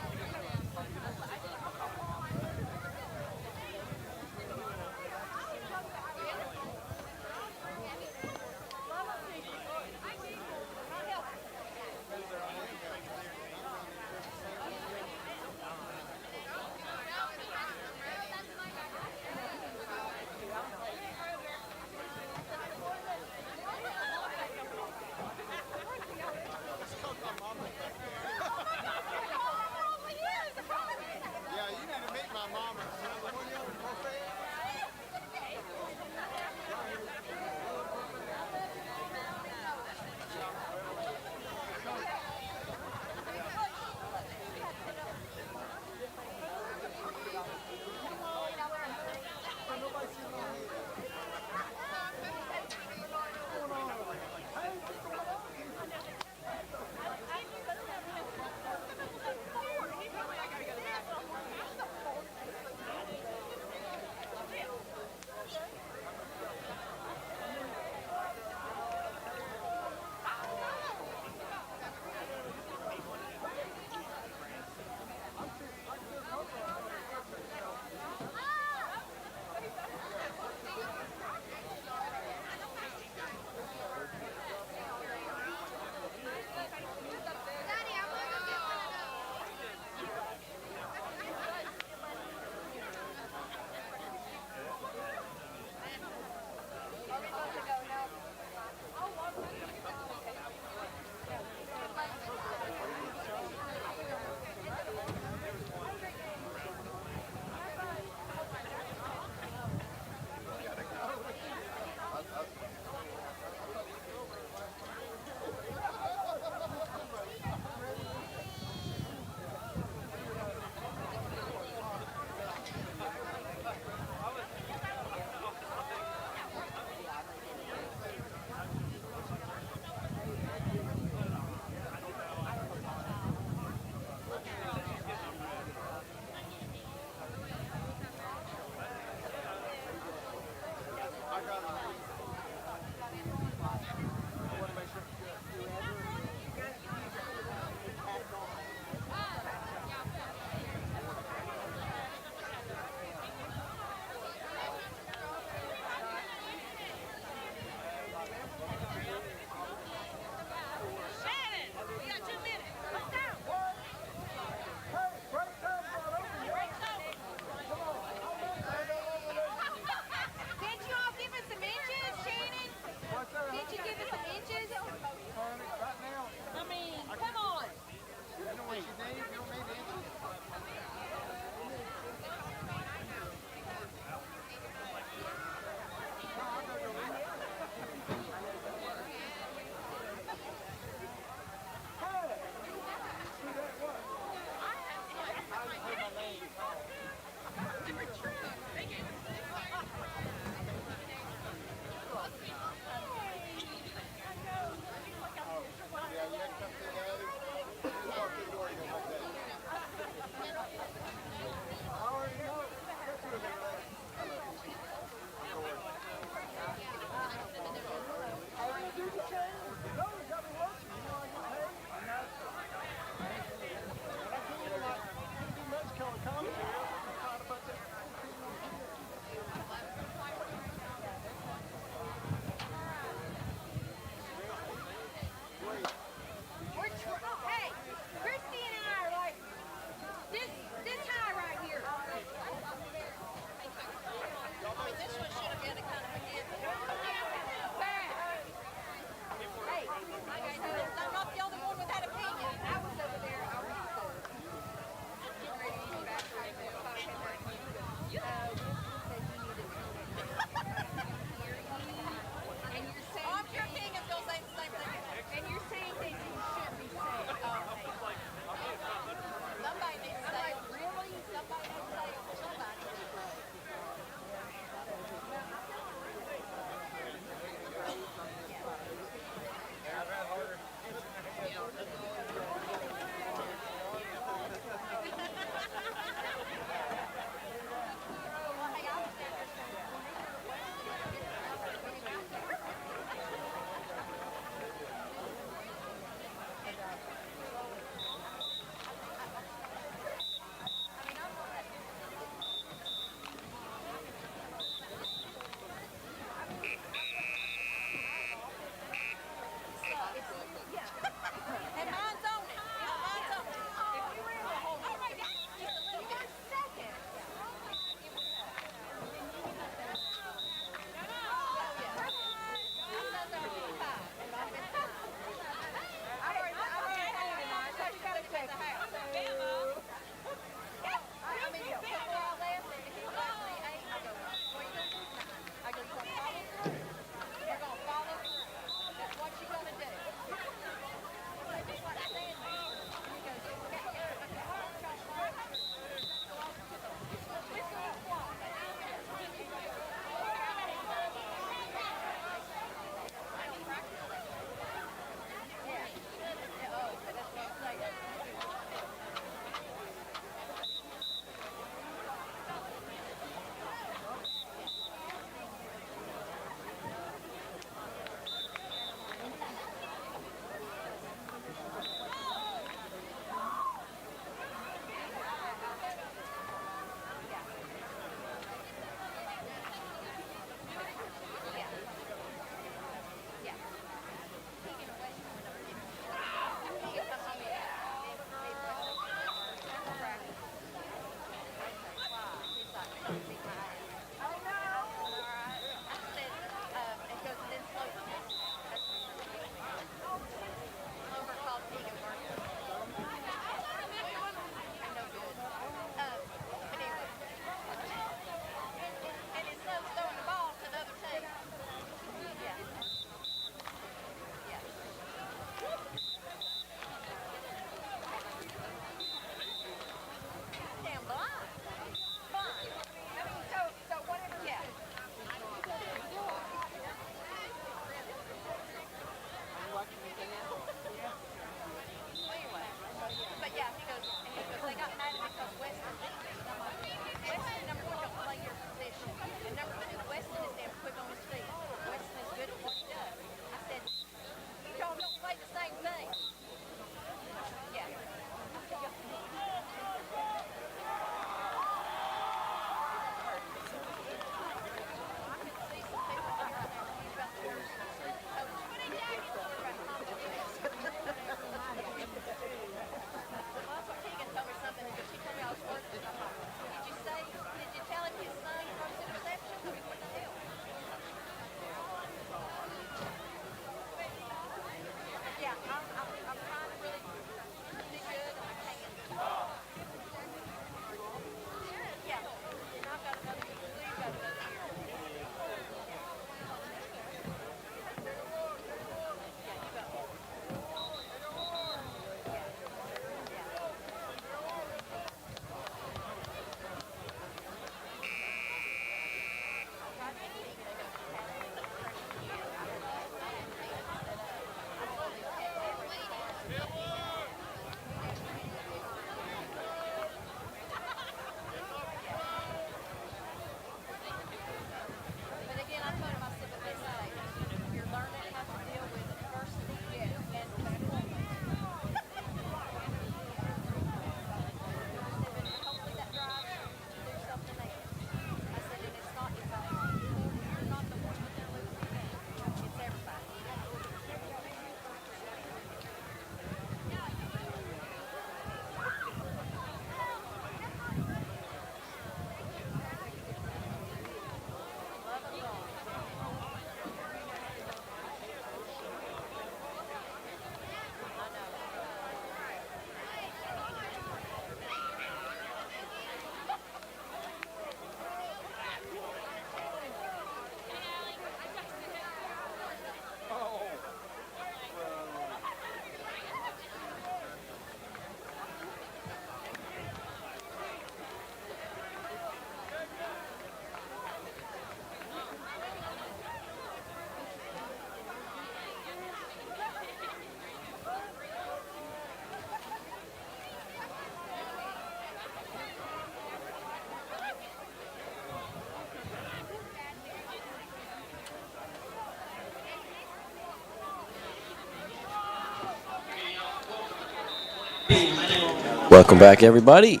Welcome back, everybody.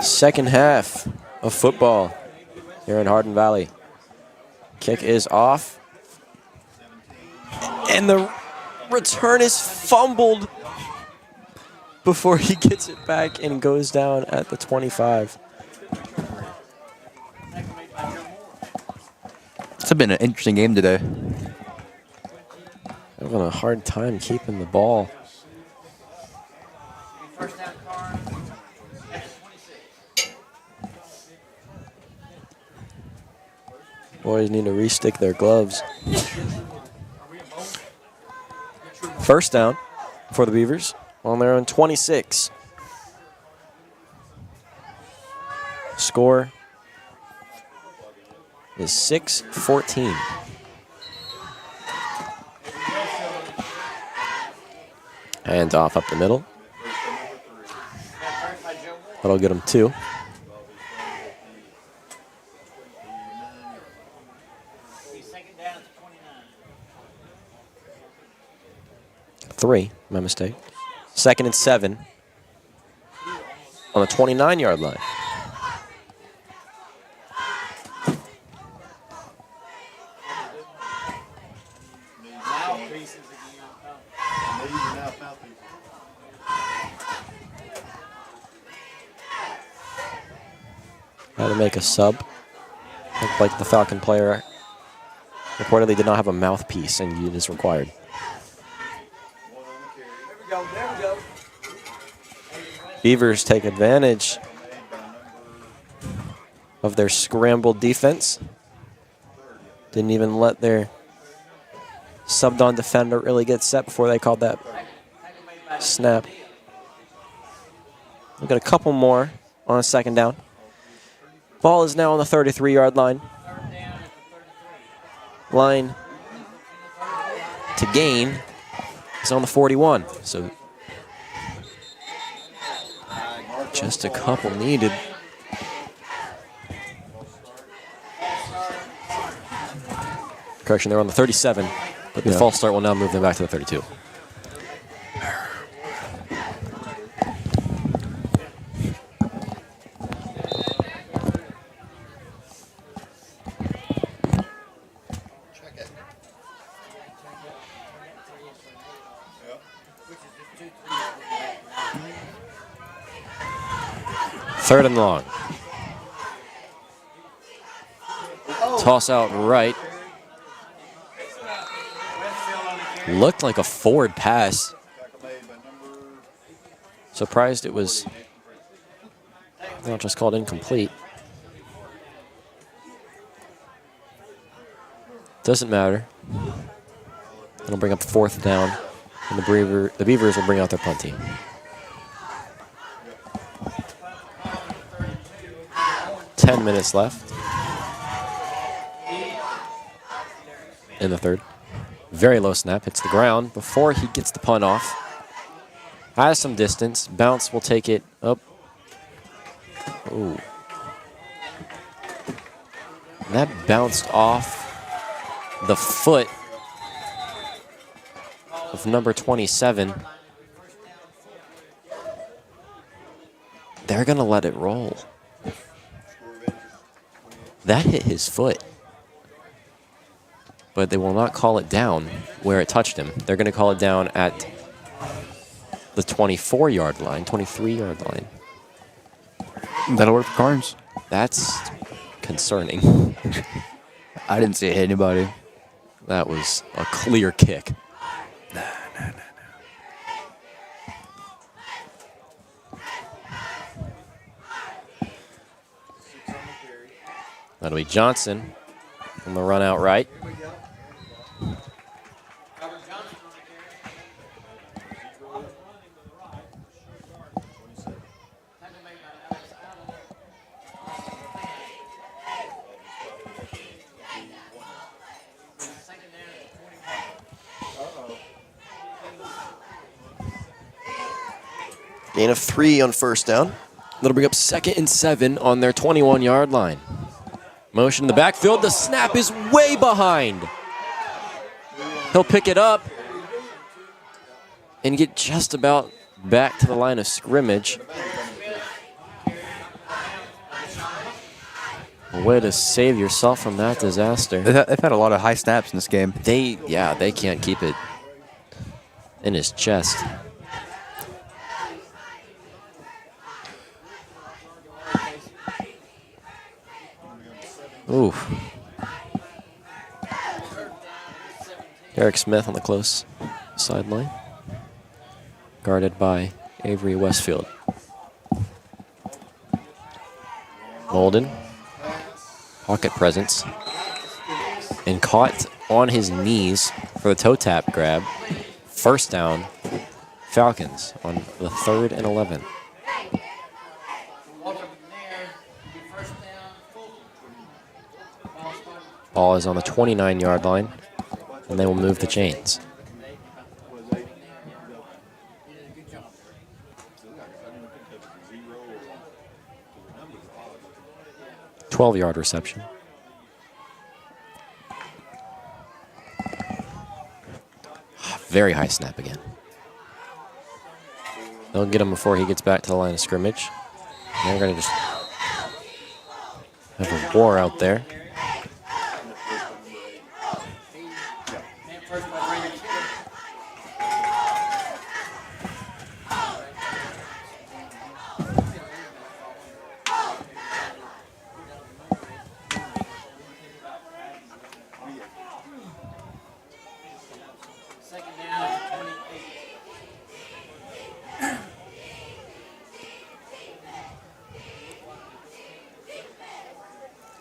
Second half of football here in Hardin Valley. Kick is off. And the return is fumbled before he gets it back and goes down at the 25. It's been an interesting game today. Having a hard time keeping the ball. Boys need to restick their gloves. First down for the Beavers on their own 26. Score is 6-14. Hands off up the middle. That'll get them 2. My mistake. 2nd and 7 on the 29-yard line. Had to make a sub. Looked like the Falcon player reportedly did not have a mouthpiece, and it is required. Beavers take advantage of their scrambled defense. Didn't even let their subbed-on defender really get set before they called that snap. We've got a couple more on a 2nd down. Ball is now on the 33-yard line. Line to gain is on the 41. So just a couple needed. Correction, they're on the 37, but the false start will now move them back to the 32. Third and long. Toss out right. Looked like a forward pass. Surprised it was not just called incomplete. Doesn't matter. It'll bring up 4th down, and the Beavers will bring out their punt team. Minutes left in the 3rd. Very low snap, hits the ground before he gets the punt off. Has some distance. Bounce will take it up. Ooh. That bounced off the foot of number 27. They're going to let it roll. That hit his foot. But they will not call it down where it touched him. They're going to call it down at the 24-yard line, 23-yard line. That'll work for Karns. That's concerning. I didn't see it hit anybody. That was a clear kick. No. That'll be Johnson on the run out right. Gain of 3 on 1st down. That'll bring up 2nd and 7 on their 21-yard line. Motion in the backfield. The snap is way behind. He'll pick it up and get just about back to the line of scrimmage. A way to save yourself from that disaster. They've had a lot of high snaps in this game. They can't keep it in his chest. Ooh. Eric Smith on the close sideline. Guarded by Avery Westfield. Molden. Pocket presence. And caught on his knees for the toe tap grab. First down, Falcons on the 3rd and 11. Ball is on the 29-yard line, and they will move the chains. 12-yard reception. Very high snap again. They'll get him before he gets back to the line of scrimmage. They're going to just have a war out there.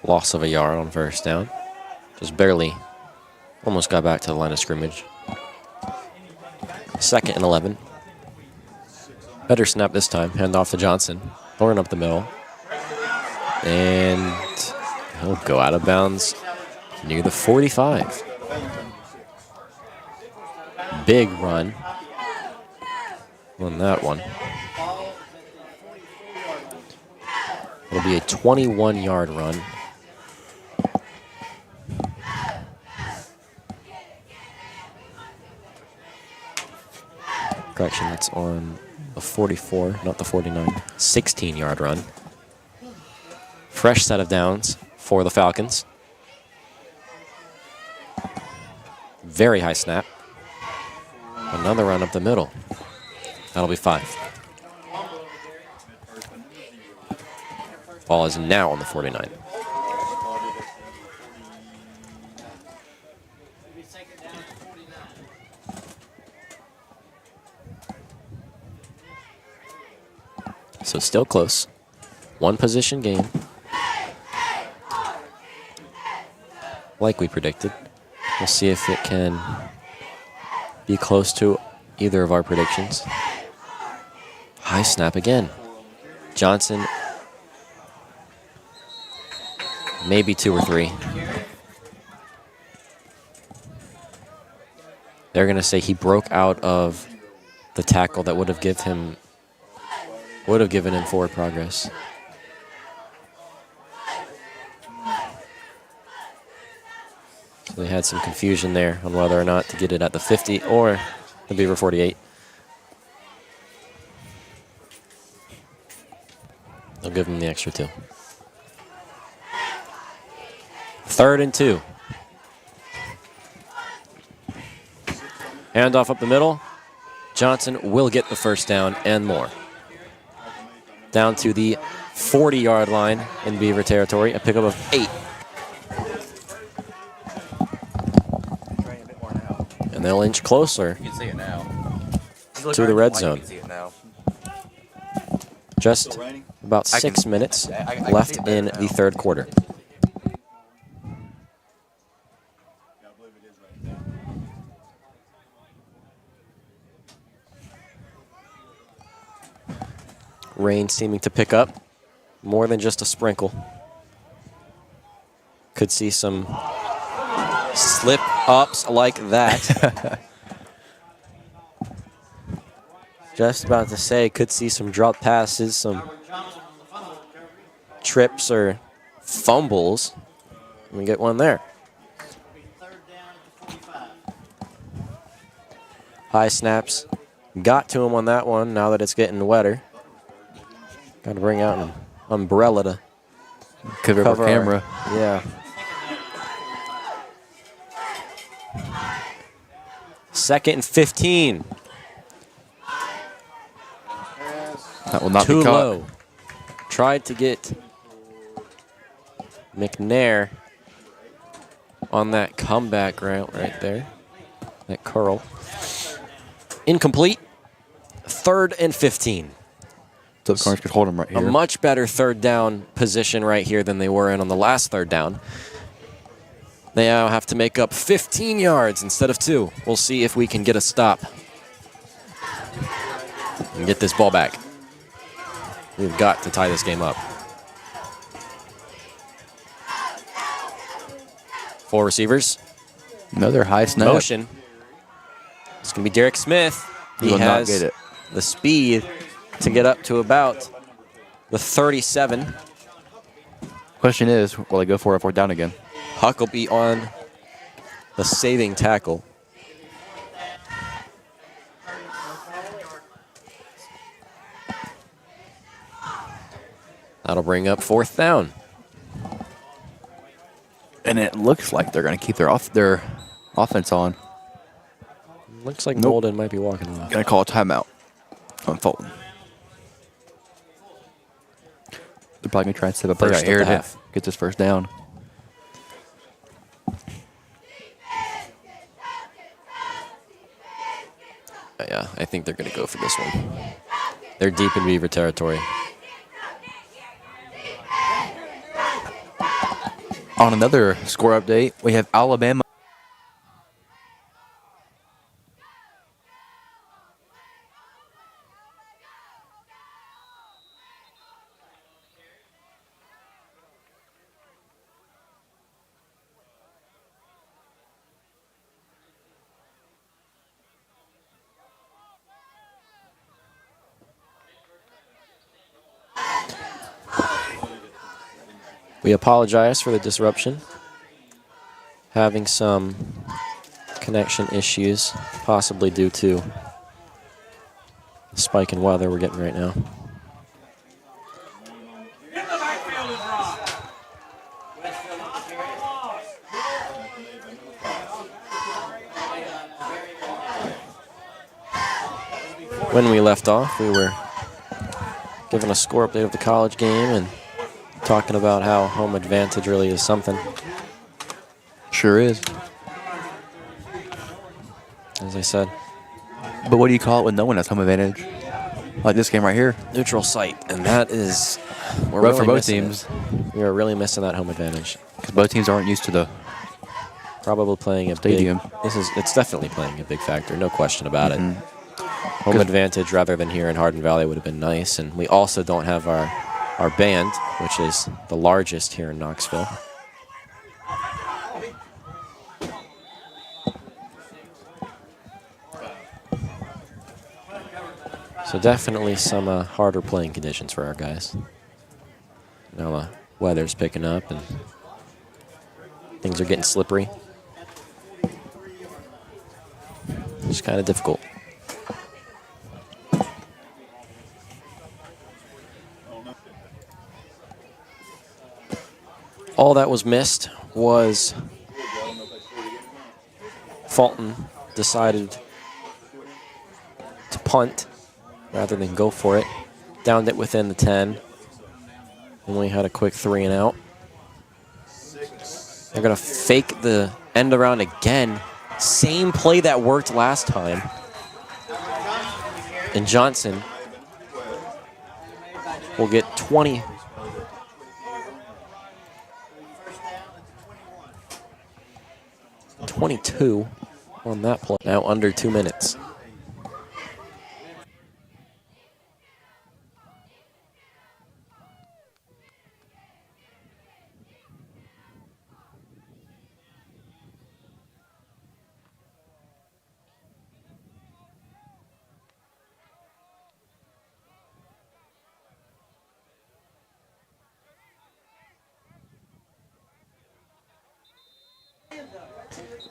Loss of a yard on first down. Just barely, almost got back to the line of scrimmage. 2nd and 11. Better snap this time. Hand off to Johnson. Throwing up the middle. And he'll go out of bounds near the 45. Big run on that one. It'll be a 21-yard run. Correction, that's on the 44, not the 49. 16-yard run. Fresh set of downs for the Falcons. Very high snap. Another run up the middle. That'll be 5. Ball is now on the 49. So still close. One position game. Like we predicted. We'll see if it can be close to either of our predictions. High snap again. Johnson, maybe 2 or 3. They're going to say he broke out of the tackle that would have given him forward progress. So they had some confusion there on whether or not to get it at the 50 or the Beaver 48. They'll give him the extra 2. 3rd and 2. Handoff up the middle. Johnson will get the first down and more. Down to the 40-yard line in Beaver territory, a pickup of 8. And they'll inch closer You can see it now. to the red zone. You can see it now. Just about 6 minutes left in the 3rd quarter. Rain seeming to pick up more than just a sprinkle. Could see some slip-ups like that. Just about to say, could see some drop passes, some trips or fumbles. We get one there. High snaps got to him on that one now that it's getting wetter. Got to bring out an umbrella to Cover our camera. Yeah. Second and 15. That will not Too be caught. low. Tried to get McNair on that comeback route right there. That curl. Incomplete. 3rd and 15. So the Karns could hold him right here. A much better third down position right here than they were in on the last third down. They now have to make up 15 yards instead of 2. We'll see if we can get a stop and get this ball back. We've got to tie this game up. 4 receivers. Another high snap. Motion. It's going to be Derek Smith. He will not has get it. the speed to get up to about the 37. Question is, will they go for a 4th down again? Huck will be on the saving tackle. That'll bring up 4th down. And it looks like they're going to keep their offense on. Looks like Nope. Molden might be walking off. Going to call a timeout on Fulton. They're probably going to try and set up a play First right here of the to half. get this 1st down. Yeah, I think they're going to go for this one. They're deep in Beaver territory. On another score update, we have Alabama. We apologize for the disruption. Having some connection issues, possibly due to the spike in weather we're getting right now. When we left off, we were given a score update of the college game and talking about how home advantage really is something. Sure is. As I said, But what do you call it when no one has home advantage? Like this game right here. neutral site, and that is we're Rough really for both missing teams. it. We are really missing that home advantage. Because both teams aren't used to the Probably playing a Stadium. big. It's definitely playing a big factor, no question about it. Mhm. Home advantage rather than here in Hardin Valley would have been nice, and we also don't have our band, which is the largest here in Knoxville. So definitely some harder playing conditions for our guys. Now the weather's picking up and things are getting slippery. It's kind of difficult. All that was missed was Fulton decided to punt rather than go for it. Downed it within the 10. Only had a quick 3 and out. They're going to fake the end around again. Same play that worked last time. And Johnson will get 20. .22 on that play. Now under 2 minutes.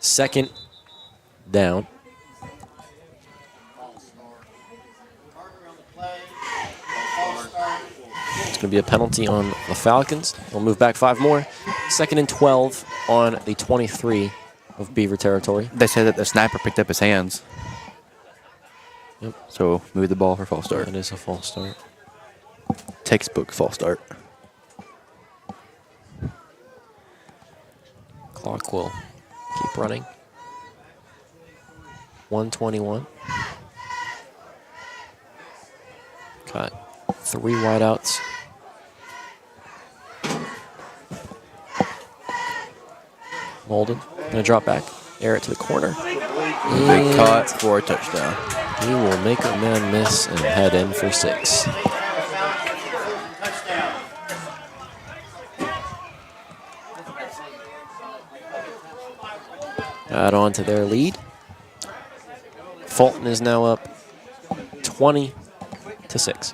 Second down. going to be a penalty on the Falcons. We'll move back 5 more. 2nd and 12 on the 23 of Beaver territory. They said that the sniper picked up his hands. Yep. So move the ball for false start. That is a false start. Textbook false start. Clock will keep running. 1:21. Got 3 wideouts. Molden gonna drop back, air it to the corner. Big caught for a touchdown. He will make a man miss and head in for 6. Add on to their lead. Fulton is now up 20-6.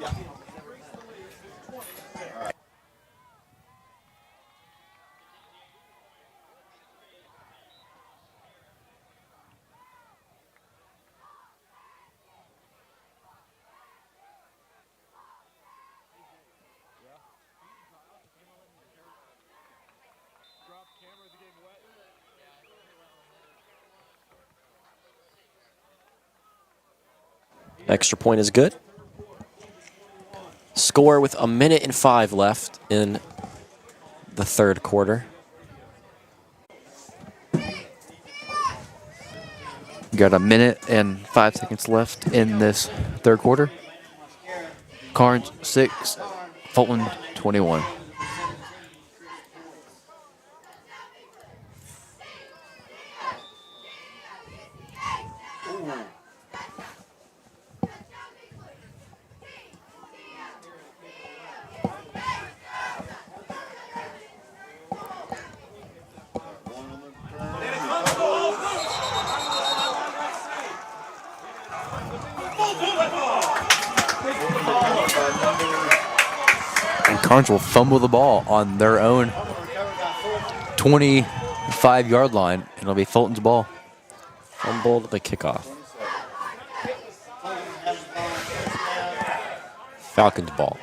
Extra point is good. Score with 1:05 left in the 3rd quarter. Got 1:05 left in this 3rd quarter. Karns 6, Fulton 21. And Karns will fumble the ball on their own 25-yard line, and it'll be Fulton's ball. Fumbled the kickoff. Falcons ball.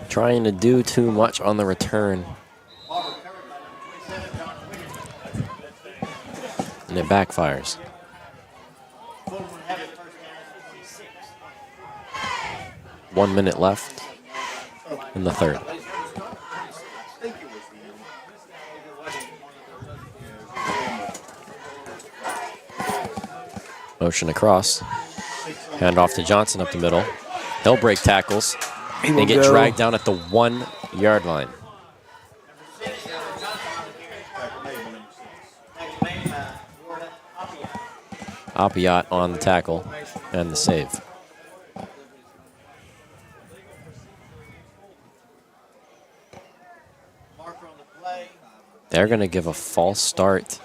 Trying to do too much on the return. And it backfires. One minute left in the 3rd. Motion across. Hand off to Johnson up the middle. He'll break tackles. They get dragged down at the 1-yard line. Apiat on the tackle and the save. They're going to give a false start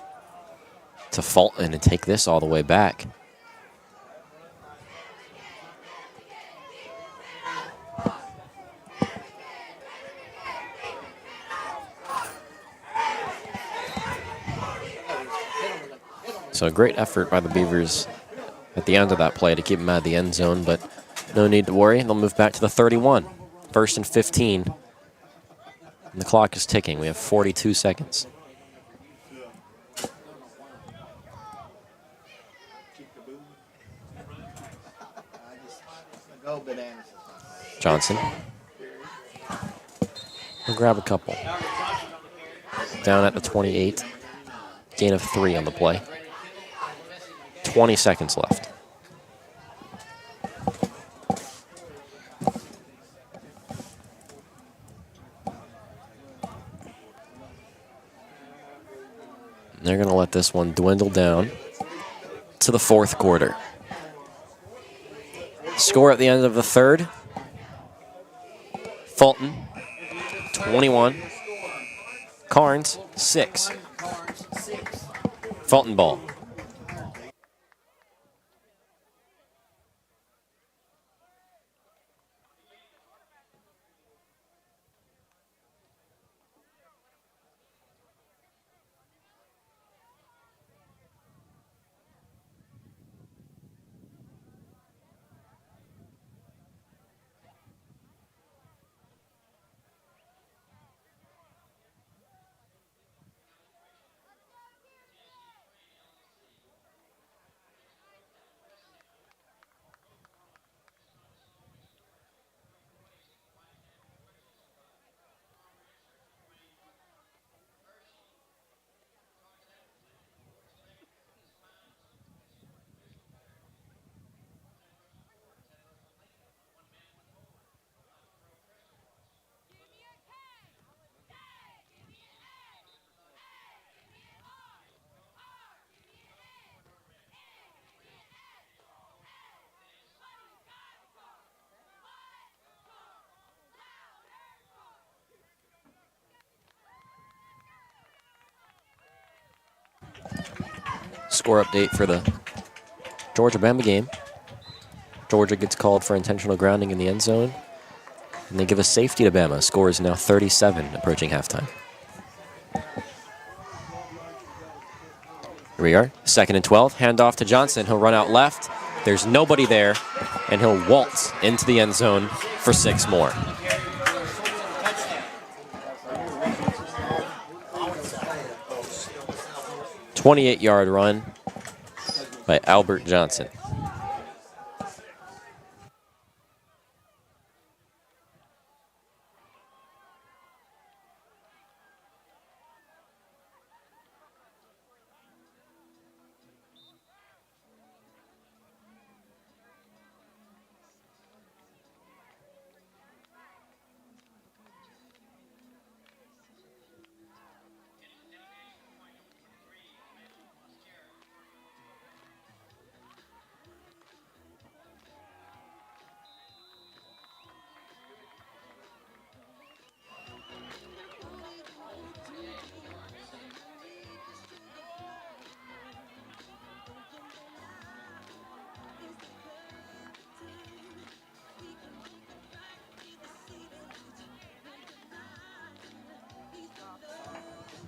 to Fulton and take this all the way back. So a great effort by the Beavers at the end of that play to keep them out of the end zone, but no need to worry. They'll move back to the 31. 1st and 15. And the clock is ticking. We have 42 seconds. Johnson. We'll grab a couple. Down at the 28. Gain of 3 on the play. 20 seconds left. They're going to let this one dwindle down to the 4th quarter. Score at the end of the 3rd. Fulton, 21. Karns, 6. Fulton ball. Score update for the Georgia-Bama game. Georgia gets called for intentional grounding in the end zone, and they give a safety to Bama. Score is now 37, approaching halftime. Here we are, 2nd and 12. Handoff to Johnson. He'll run out left. There's nobody there, and he'll waltz into the end zone for 6 more. A 28-yard run by Albert Johnson.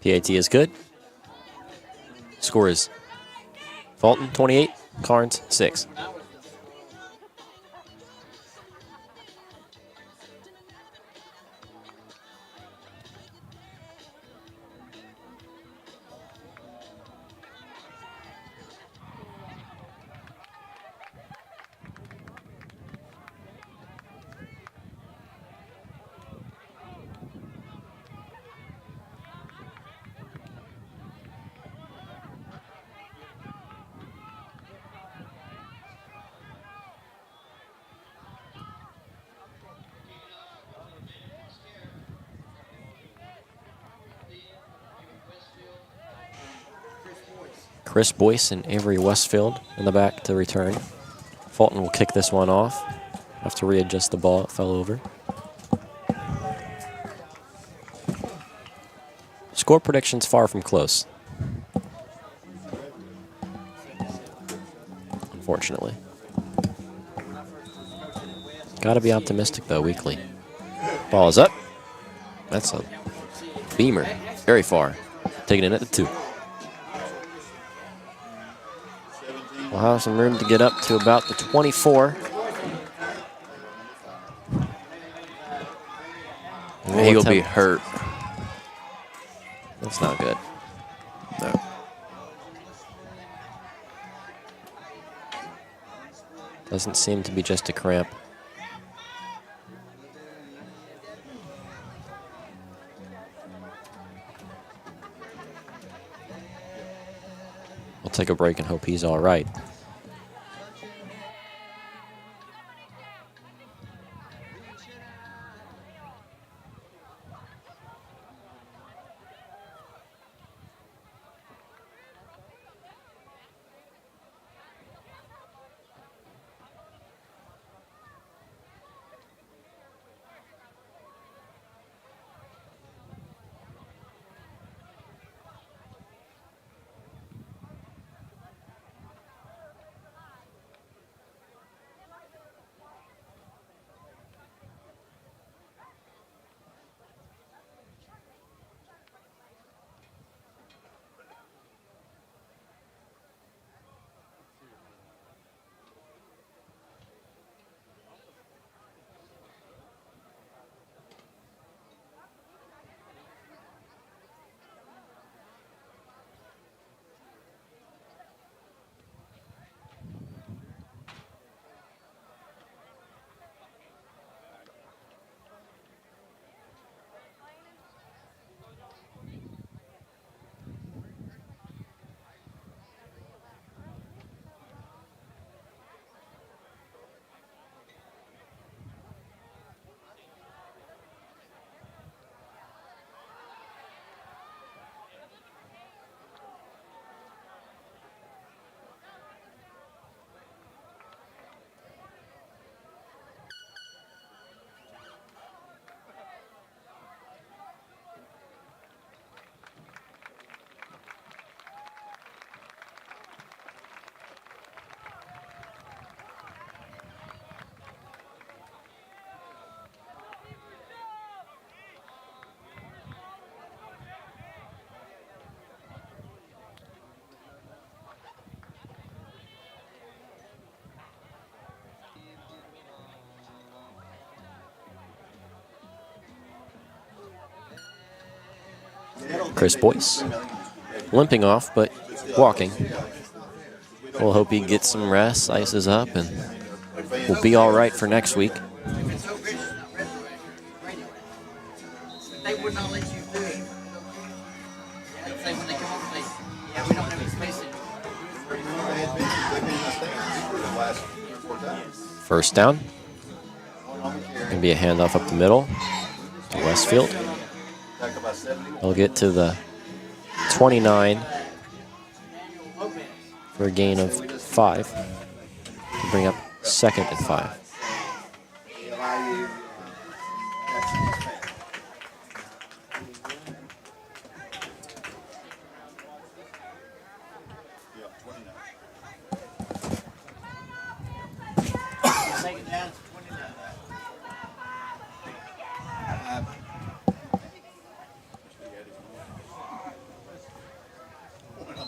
PAT is good. Score is Fulton 28, Karns 6. Chris Boyce and Avery Westfield in the back to return. Fulton will kick this one off. Have to readjust the ball. It fell over. Score prediction's far from close, unfortunately. Gotta be optimistic, though, weekly. Ball is up. That's a beamer. Very far. Taking it at the 2. We'll have some room to get up to about the 24. He'll be hurt. That's not good. No. Doesn't seem to be just a cramp. We'll take a break and hope he's all right. Chris Boyce limping off, but walking. We'll hope he gets some rest, ices up, and we'll be all right for next week. They would not let you do it. They'd say when they come up, they, yeah, we don't have any space anymore. First down. Gonna be a handoff up the middle to Westfield. They'll get to the 29 for a gain of 5 to bring up 2nd and 5.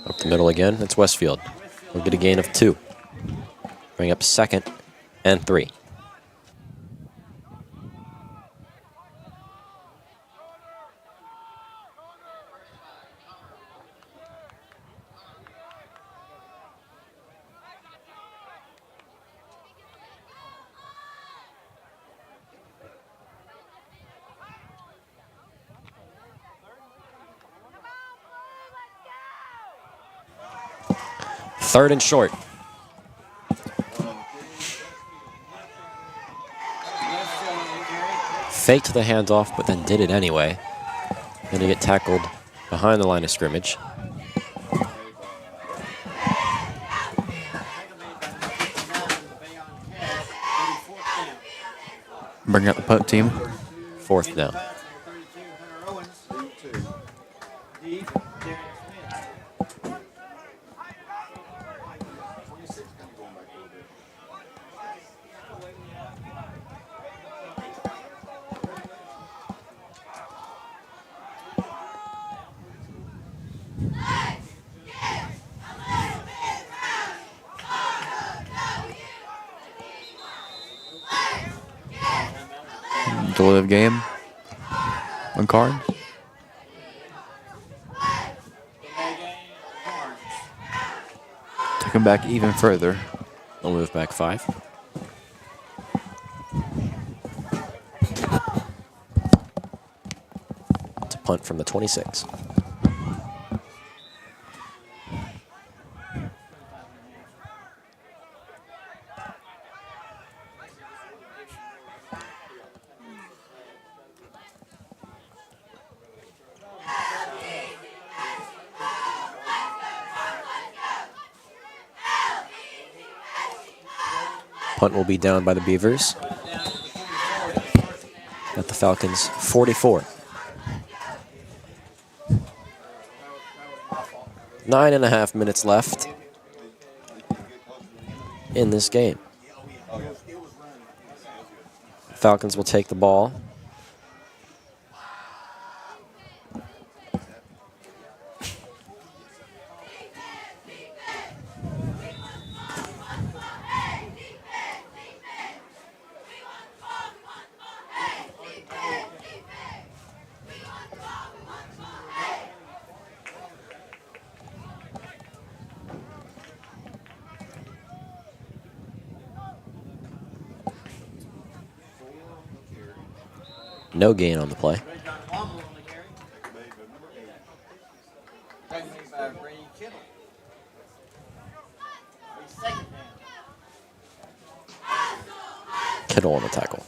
Up the middle again, it's Westfield. We'll get a gain of 2. Bring up 2nd and 3. Third and short. Faked the handoff, but then did it anyway. Going to get tackled behind the line of scrimmage. Bring out the punt team. 4th down. Delay of game on Karns. Take him back even further. We'll move back 5. To punt from the 26. Punt will be down by the Beavers at the Falcons' 44. 9.5 minutes left in this game. Falcons will take the ball. No gain on the play. Kittle on the tackle.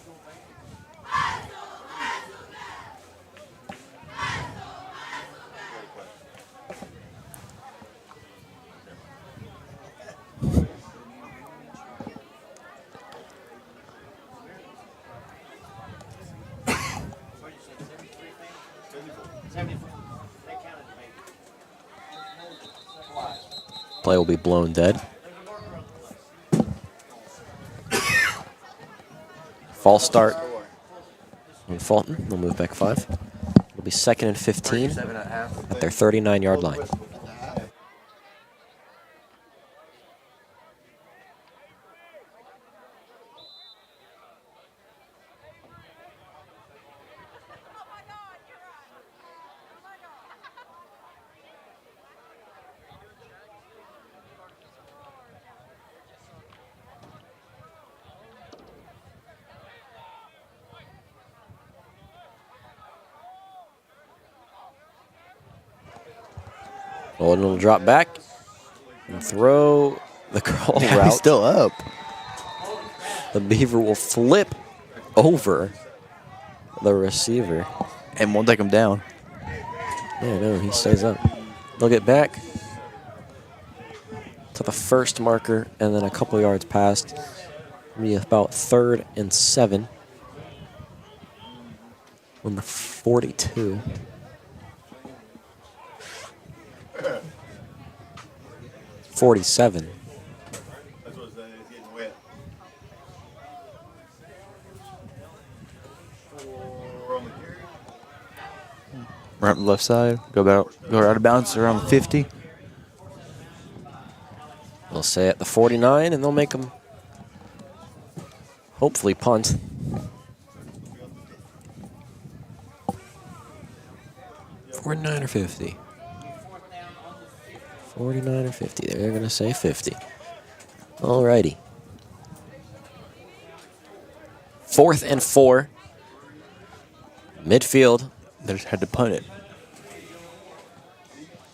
Play will be blown dead. False start on Fulton. They'll move back 5. It'll be 2nd and 15 at their 39-yard line. Fulton will drop back and throw the curl Yeah, route. he's still up. The Beaver will flip over the receiver. And won't take him down. Yeah, no, he stays up. They'll get back to the first marker and then a couple yards past. Be about 3rd and 7 on the 42. $47. That's what it's getting wet. 4 on the carry. Right on the left side. Go out of bounds around the 50. They'll say at the 49, and they'll make them hopefully punt. $49 or $50. 49 or 50. They're going to say 50. Alrighty. 4th and 4. Midfield. They just had to punt it.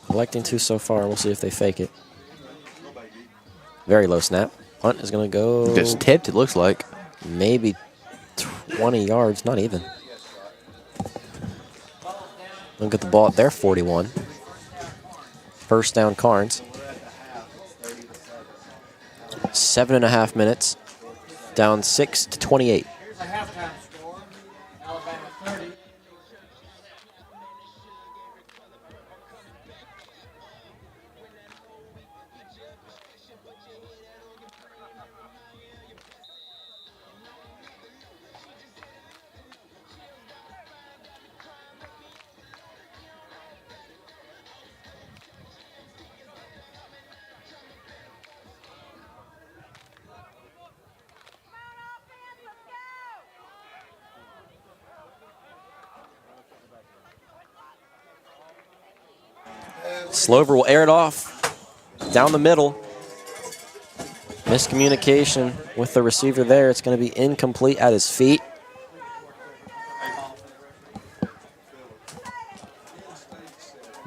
Electing to so far. We'll see if they fake it. Very low snap. Punt is going to go Just tipped, it looks like. maybe 20 yards. Not even. They'll get the ball at their 41. First down, Karns. 7.5 minutes. Down 6-28. Here's a halftime score. Alabama 30. Slover will air it off down the middle. Miscommunication with the receiver there. It's going to be incomplete at his feet.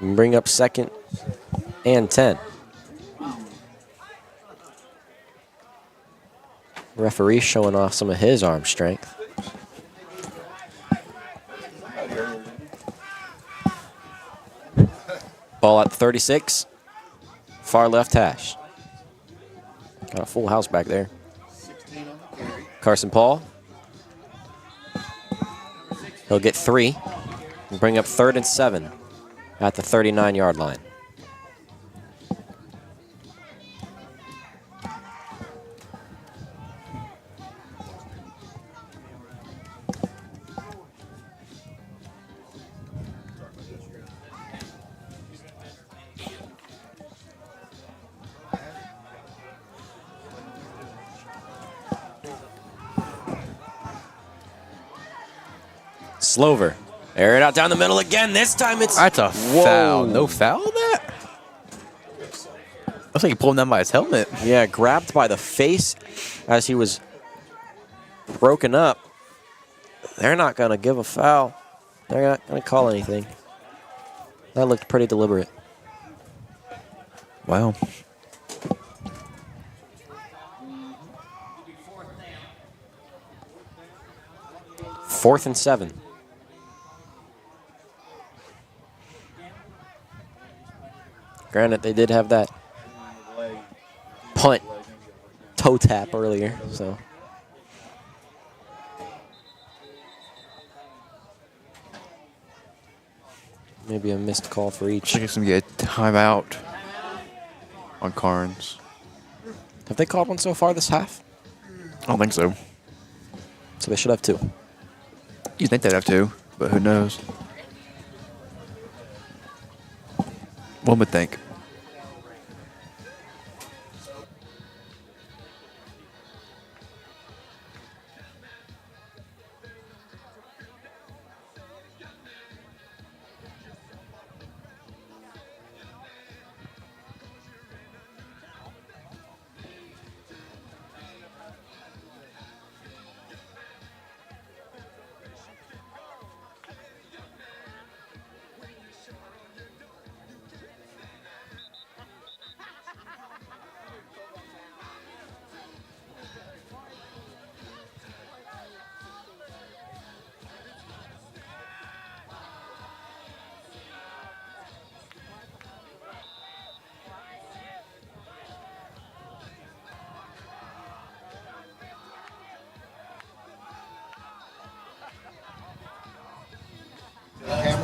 And bring up 2nd and 10. Referee showing off some of his arm strength. Ball at 36. Far left hash. Got a full house back there. Carson Paul. He'll get 3 and bring up 3rd and 7 at the 39-yard line. Slover. Air it out down the middle again. This time it's... That's a foul. No foul on that? Looks like he pulled him down by his helmet. Yeah, grabbed by the face as he was broken up. They're not going to give a foul. They're not going to call anything. That looked pretty deliberate. Wow. Fourth and 7. Granted, they did have that punt toe tap earlier, so. Maybe a missed call for I each. think it's going to get a timeout on Karns. Have they called one so far this half? I don't think so. So they should have 2. You think they'd have to, but who knows? One would think.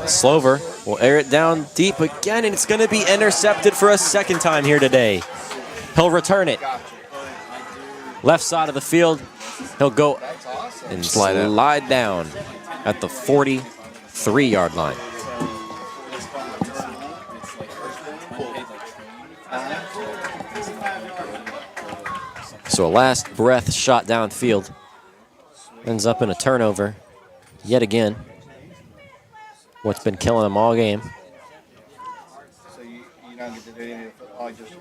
Slover will air it down deep again, and it's going to be intercepted for a second time here today. He'll return it. Left side of the field. He'll go and slide down at the 43-yard line. So a last breath shot downfield. Ends up in a turnover yet again. What's been killing them all game. So you don't get to do any of the football, just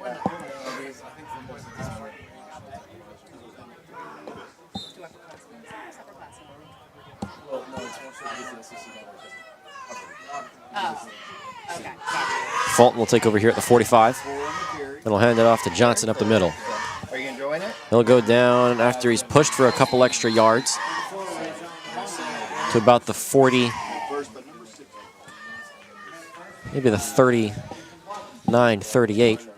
Fulton will take over here at the 45. And he'll hand it off to Johnson up the middle. Are you enjoying it? He'll go down after he's pushed for a couple extra yards to about the 40, maybe the 39, 38.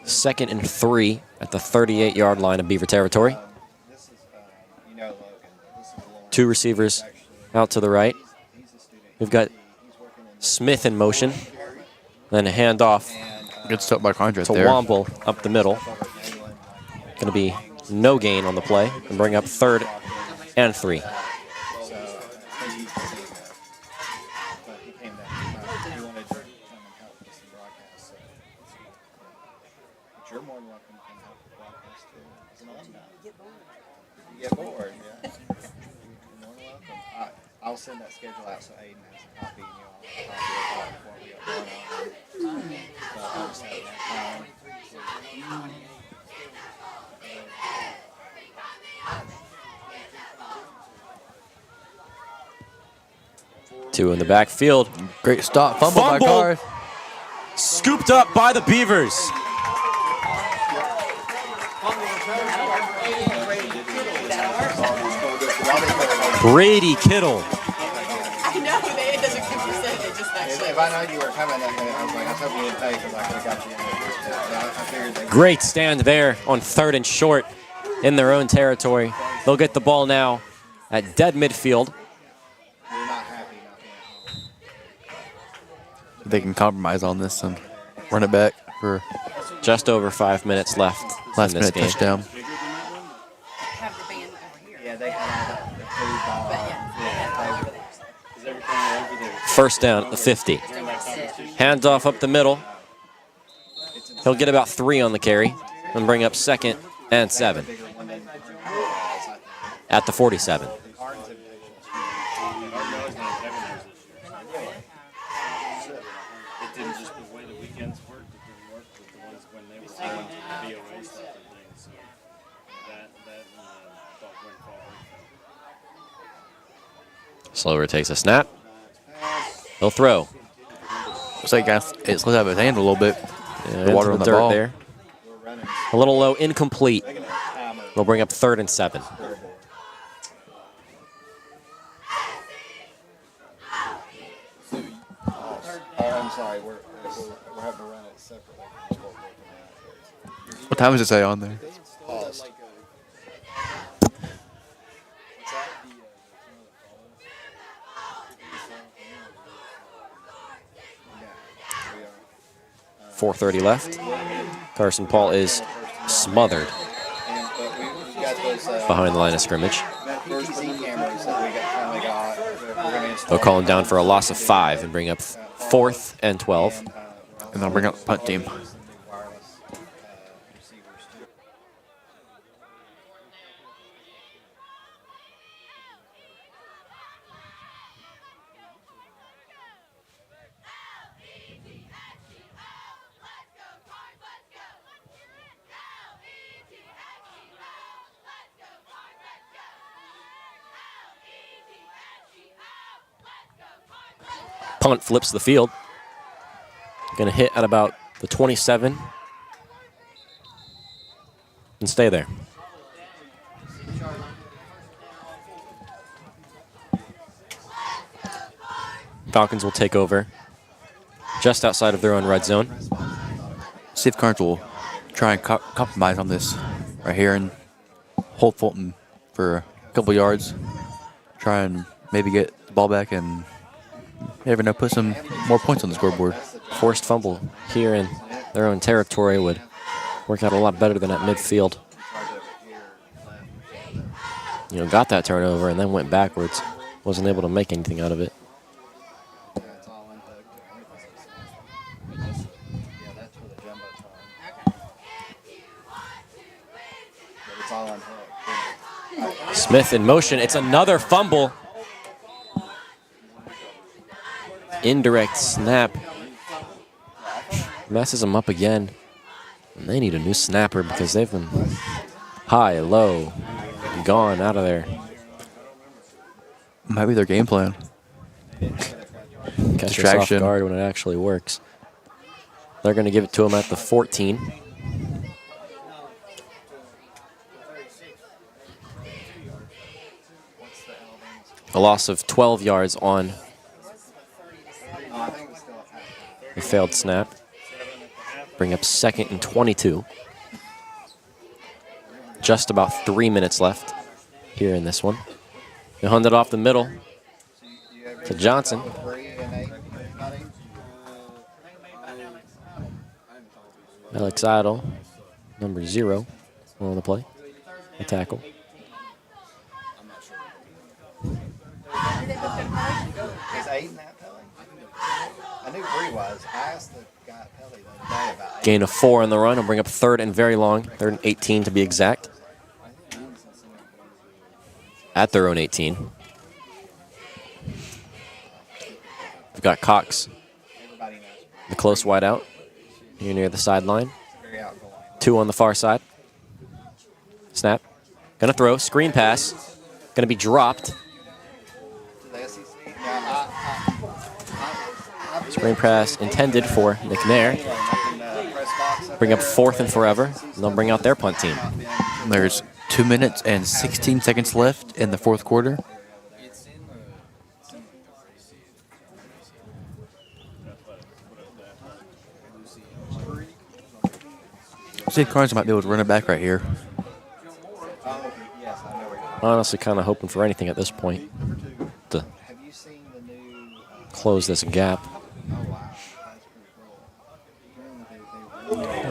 Second and 3 at the 38-yard line of Beaver territory. Two receivers out to the right. We've got Smith in motion. Then a handoff. Good stop by Karns right to there. Womble up the middle. Going to be no gain on the play and bring up 3rd and 3. You're more than welcome to come help the broadcast too. As an alumni. You get bored, yeah. You're more than welcome. I'll send that schedule out so Aiden has a copy and you'll have a copy of what we got going on. So I'll just have that time. Two in the backfield. Great stop. Fumble by Karns. Scooped up by the Beavers. Brady Kittle. I know, it doesn't come to say, it just actually. If I know you were coming, I was like, I was hoping you didn't take because I could have got you in there. I figured they Great stand there on 3rd and short in their own territory. They'll get the ball now at dead midfield. were not happy not being at home. They can compromise on this and run it back for Just over 5 minutes left last in this minute game. touchdown. Have the band over here. Yeah, they had the food ball. First down at the 50. Hands off up the middle. He'll get about 3 on the carry and bring up 2nd and 7 at the 47. It didn't just the way the weekends worked, it didn't work with the ones when they were going to the BOA stuff and things. So that thought went forward. Slover takes a snap. He'll throw. Looks like it slipped out of his hand a little bit. Yeah, The water into on the dirt ball. there. A little low, incomplete. They'll bring up 3rd and 7. I'm sorry, we're having to run it separately. What time does it say on there? Paused. Yeah, 4:30 left. Carson Paul is smothered behind the line of scrimmage. They'll call him down for a loss of 5 and bring up 4th and 12. And they'll bring up the punt team. Punt flips the field. Going to hit at about the 27 and stay there. Falcons will take over just outside of their own red zone. See if Karns will try and compromise on this right here and hold Fulton for a couple yards, try and maybe get the ball back and you never know, put some more points on the scoreboard. Forced fumble here in their own territory would work out a lot better than at midfield. You know, got that turnover and then went backwards. Wasn't able to make anything out of it. Yeah, it's all unhooked. Yeah, that's for the jumbotron. But it's all unhooked. Smith in motion. It's another fumble. Indirect snap. Messes them up again. And they need a new snapper because they've been high, low, gone out of there. Might be their game plan. Catch us off guard when it actually works. They're going to give it to him at the 14. A loss of 12 yards on a failed snap. Bring up 2nd and 22. Just about 3 minutes left here in this one. They hunt it off the middle to Johnson. Alex Idle, number 0, on the play. A tackle. Is Aiden that Pelly? I knew Bree was. I asked the guy at Pelly the other day about Gain of 4 on the run. Will bring up 3rd and very long. 3rd and 18 to be exact. At their own 18. We've got Cox, the close wide out, here near the sideline. 2 on the far side. Snap. Gonna throw. Screen pass. Gonna be dropped. Screen pass intended for McNair. Bring up 4th and forever. And they'll bring out their punt team. There's 2 minutes and 16 seconds left in the 4th quarter. See if Karns might be able to run it back right here. Honestly, kind of hoping for anything at this point to close this gap.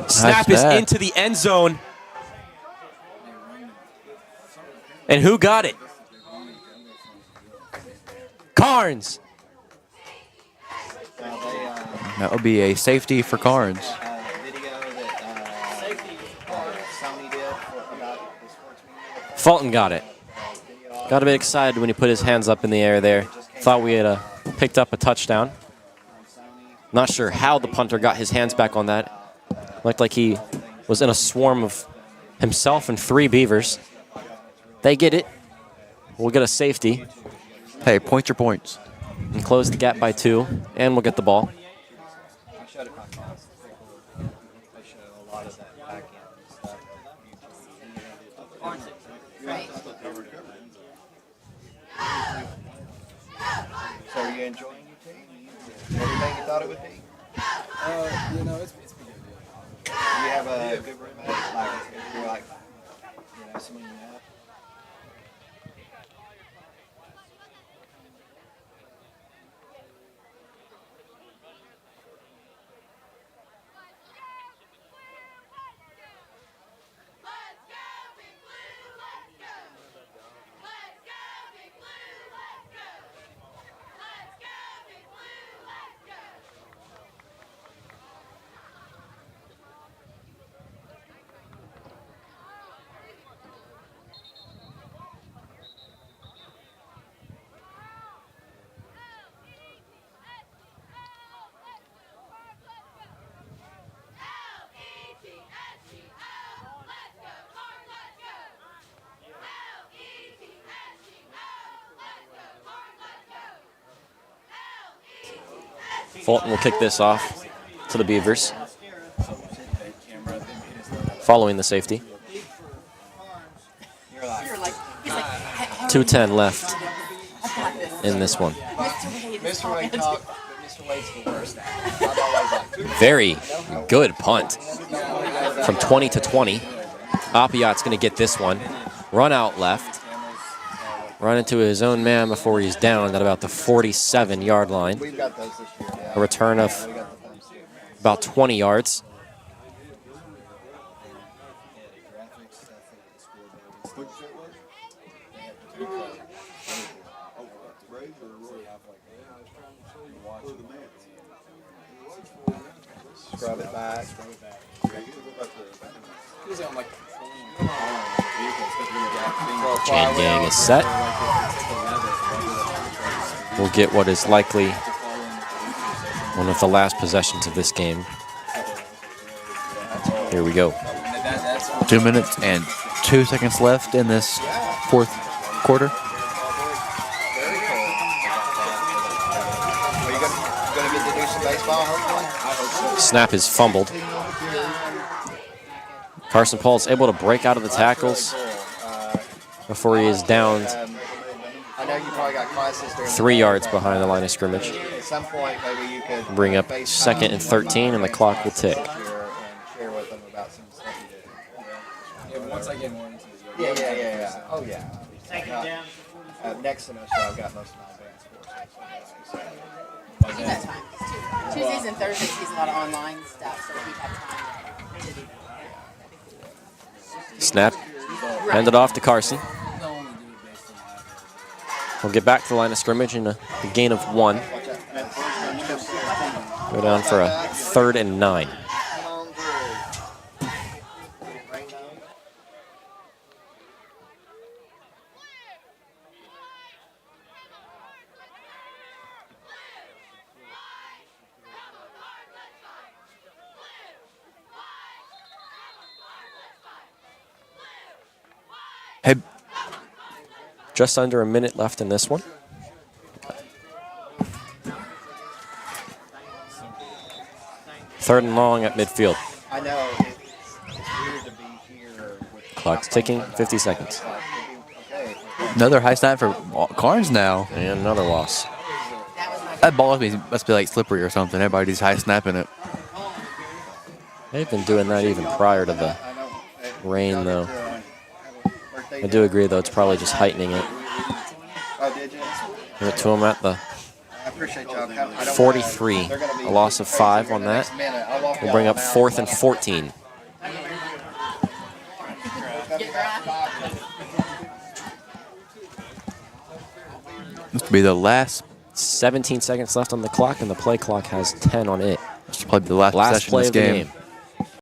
Snap is into the end zone. And who got it? Karns. That would be a safety for Karns. Fulton got it. Got a bit excited when he put his hands up in the air there. Thought we had picked up a touchdown. Not sure how the punter got his hands back on that. Looked like he was in a swarm of himself and 3 Beavers. They get it. We'll get a safety. Hey, points are points. And close the gap by 2, and we'll get the ball. So are you enjoying your team? Everything you thought it would be? You know, it's been a good deal. Do you have a good roommate? Like, if you're like, you know, someone you know? Fulton will kick this off to the Beavers. Following the safety. 2:10 left in this one. Mr. Wade talked, but Mr. Wade's the worst at it. I've always liked Very good punt. From 20 to 20. Apiat's going to get this one. Run out left. run into his own man before he's down at about the 47-yard line. We've got those this year. Yeah. A return of We got the thumbs too. about 20 yards. Scrub it back. Chain gang is set. We'll get what is likely one of the last possessions of this game. Here we go. 2 minutes and 2 seconds left in this fourth quarter. Are you gonna get to do some baseball, hopefully? Snap is fumbled. Carson Paul's able to break out of the tackles before he is downed I know you probably got classes during 3 yards behind the line of scrimmage. At some point, maybe you could Bring up 2nd and 13, and the clock will tick. and share with them about some stuff you did. Yeah, once I get more into it. Yeah. Oh yeah. Next semester, I've got most of my advanced courses. He's got time. Tuesdays and Thursdays, he's a lot of online stuff, so he'd have time to do that. Snap. Handed off to Carson. We'll get back to the line of scrimmage in a gain of 1. Go down for a 3rd and 9. Hey, Just under a minute left in this one. Third and long at midfield. I know it's weird to be here. With Clock's ticking, 50 seconds. Okay. another high snap for Karns now. And another loss. That ball must be like slippery or something. Everybody's high snapping it. They've been doing that even prior to the rain, though. I do agree, though, it's probably just heightening it. Oh, did you? Give it to him at the I appreciate y'all. 43. A loss of 5 on that. We'll bring up 4th and 14. This will be the last. 17 seconds left on the clock, and the play clock has 10 on it. This will probably be the last Last possession play of of this the game. game.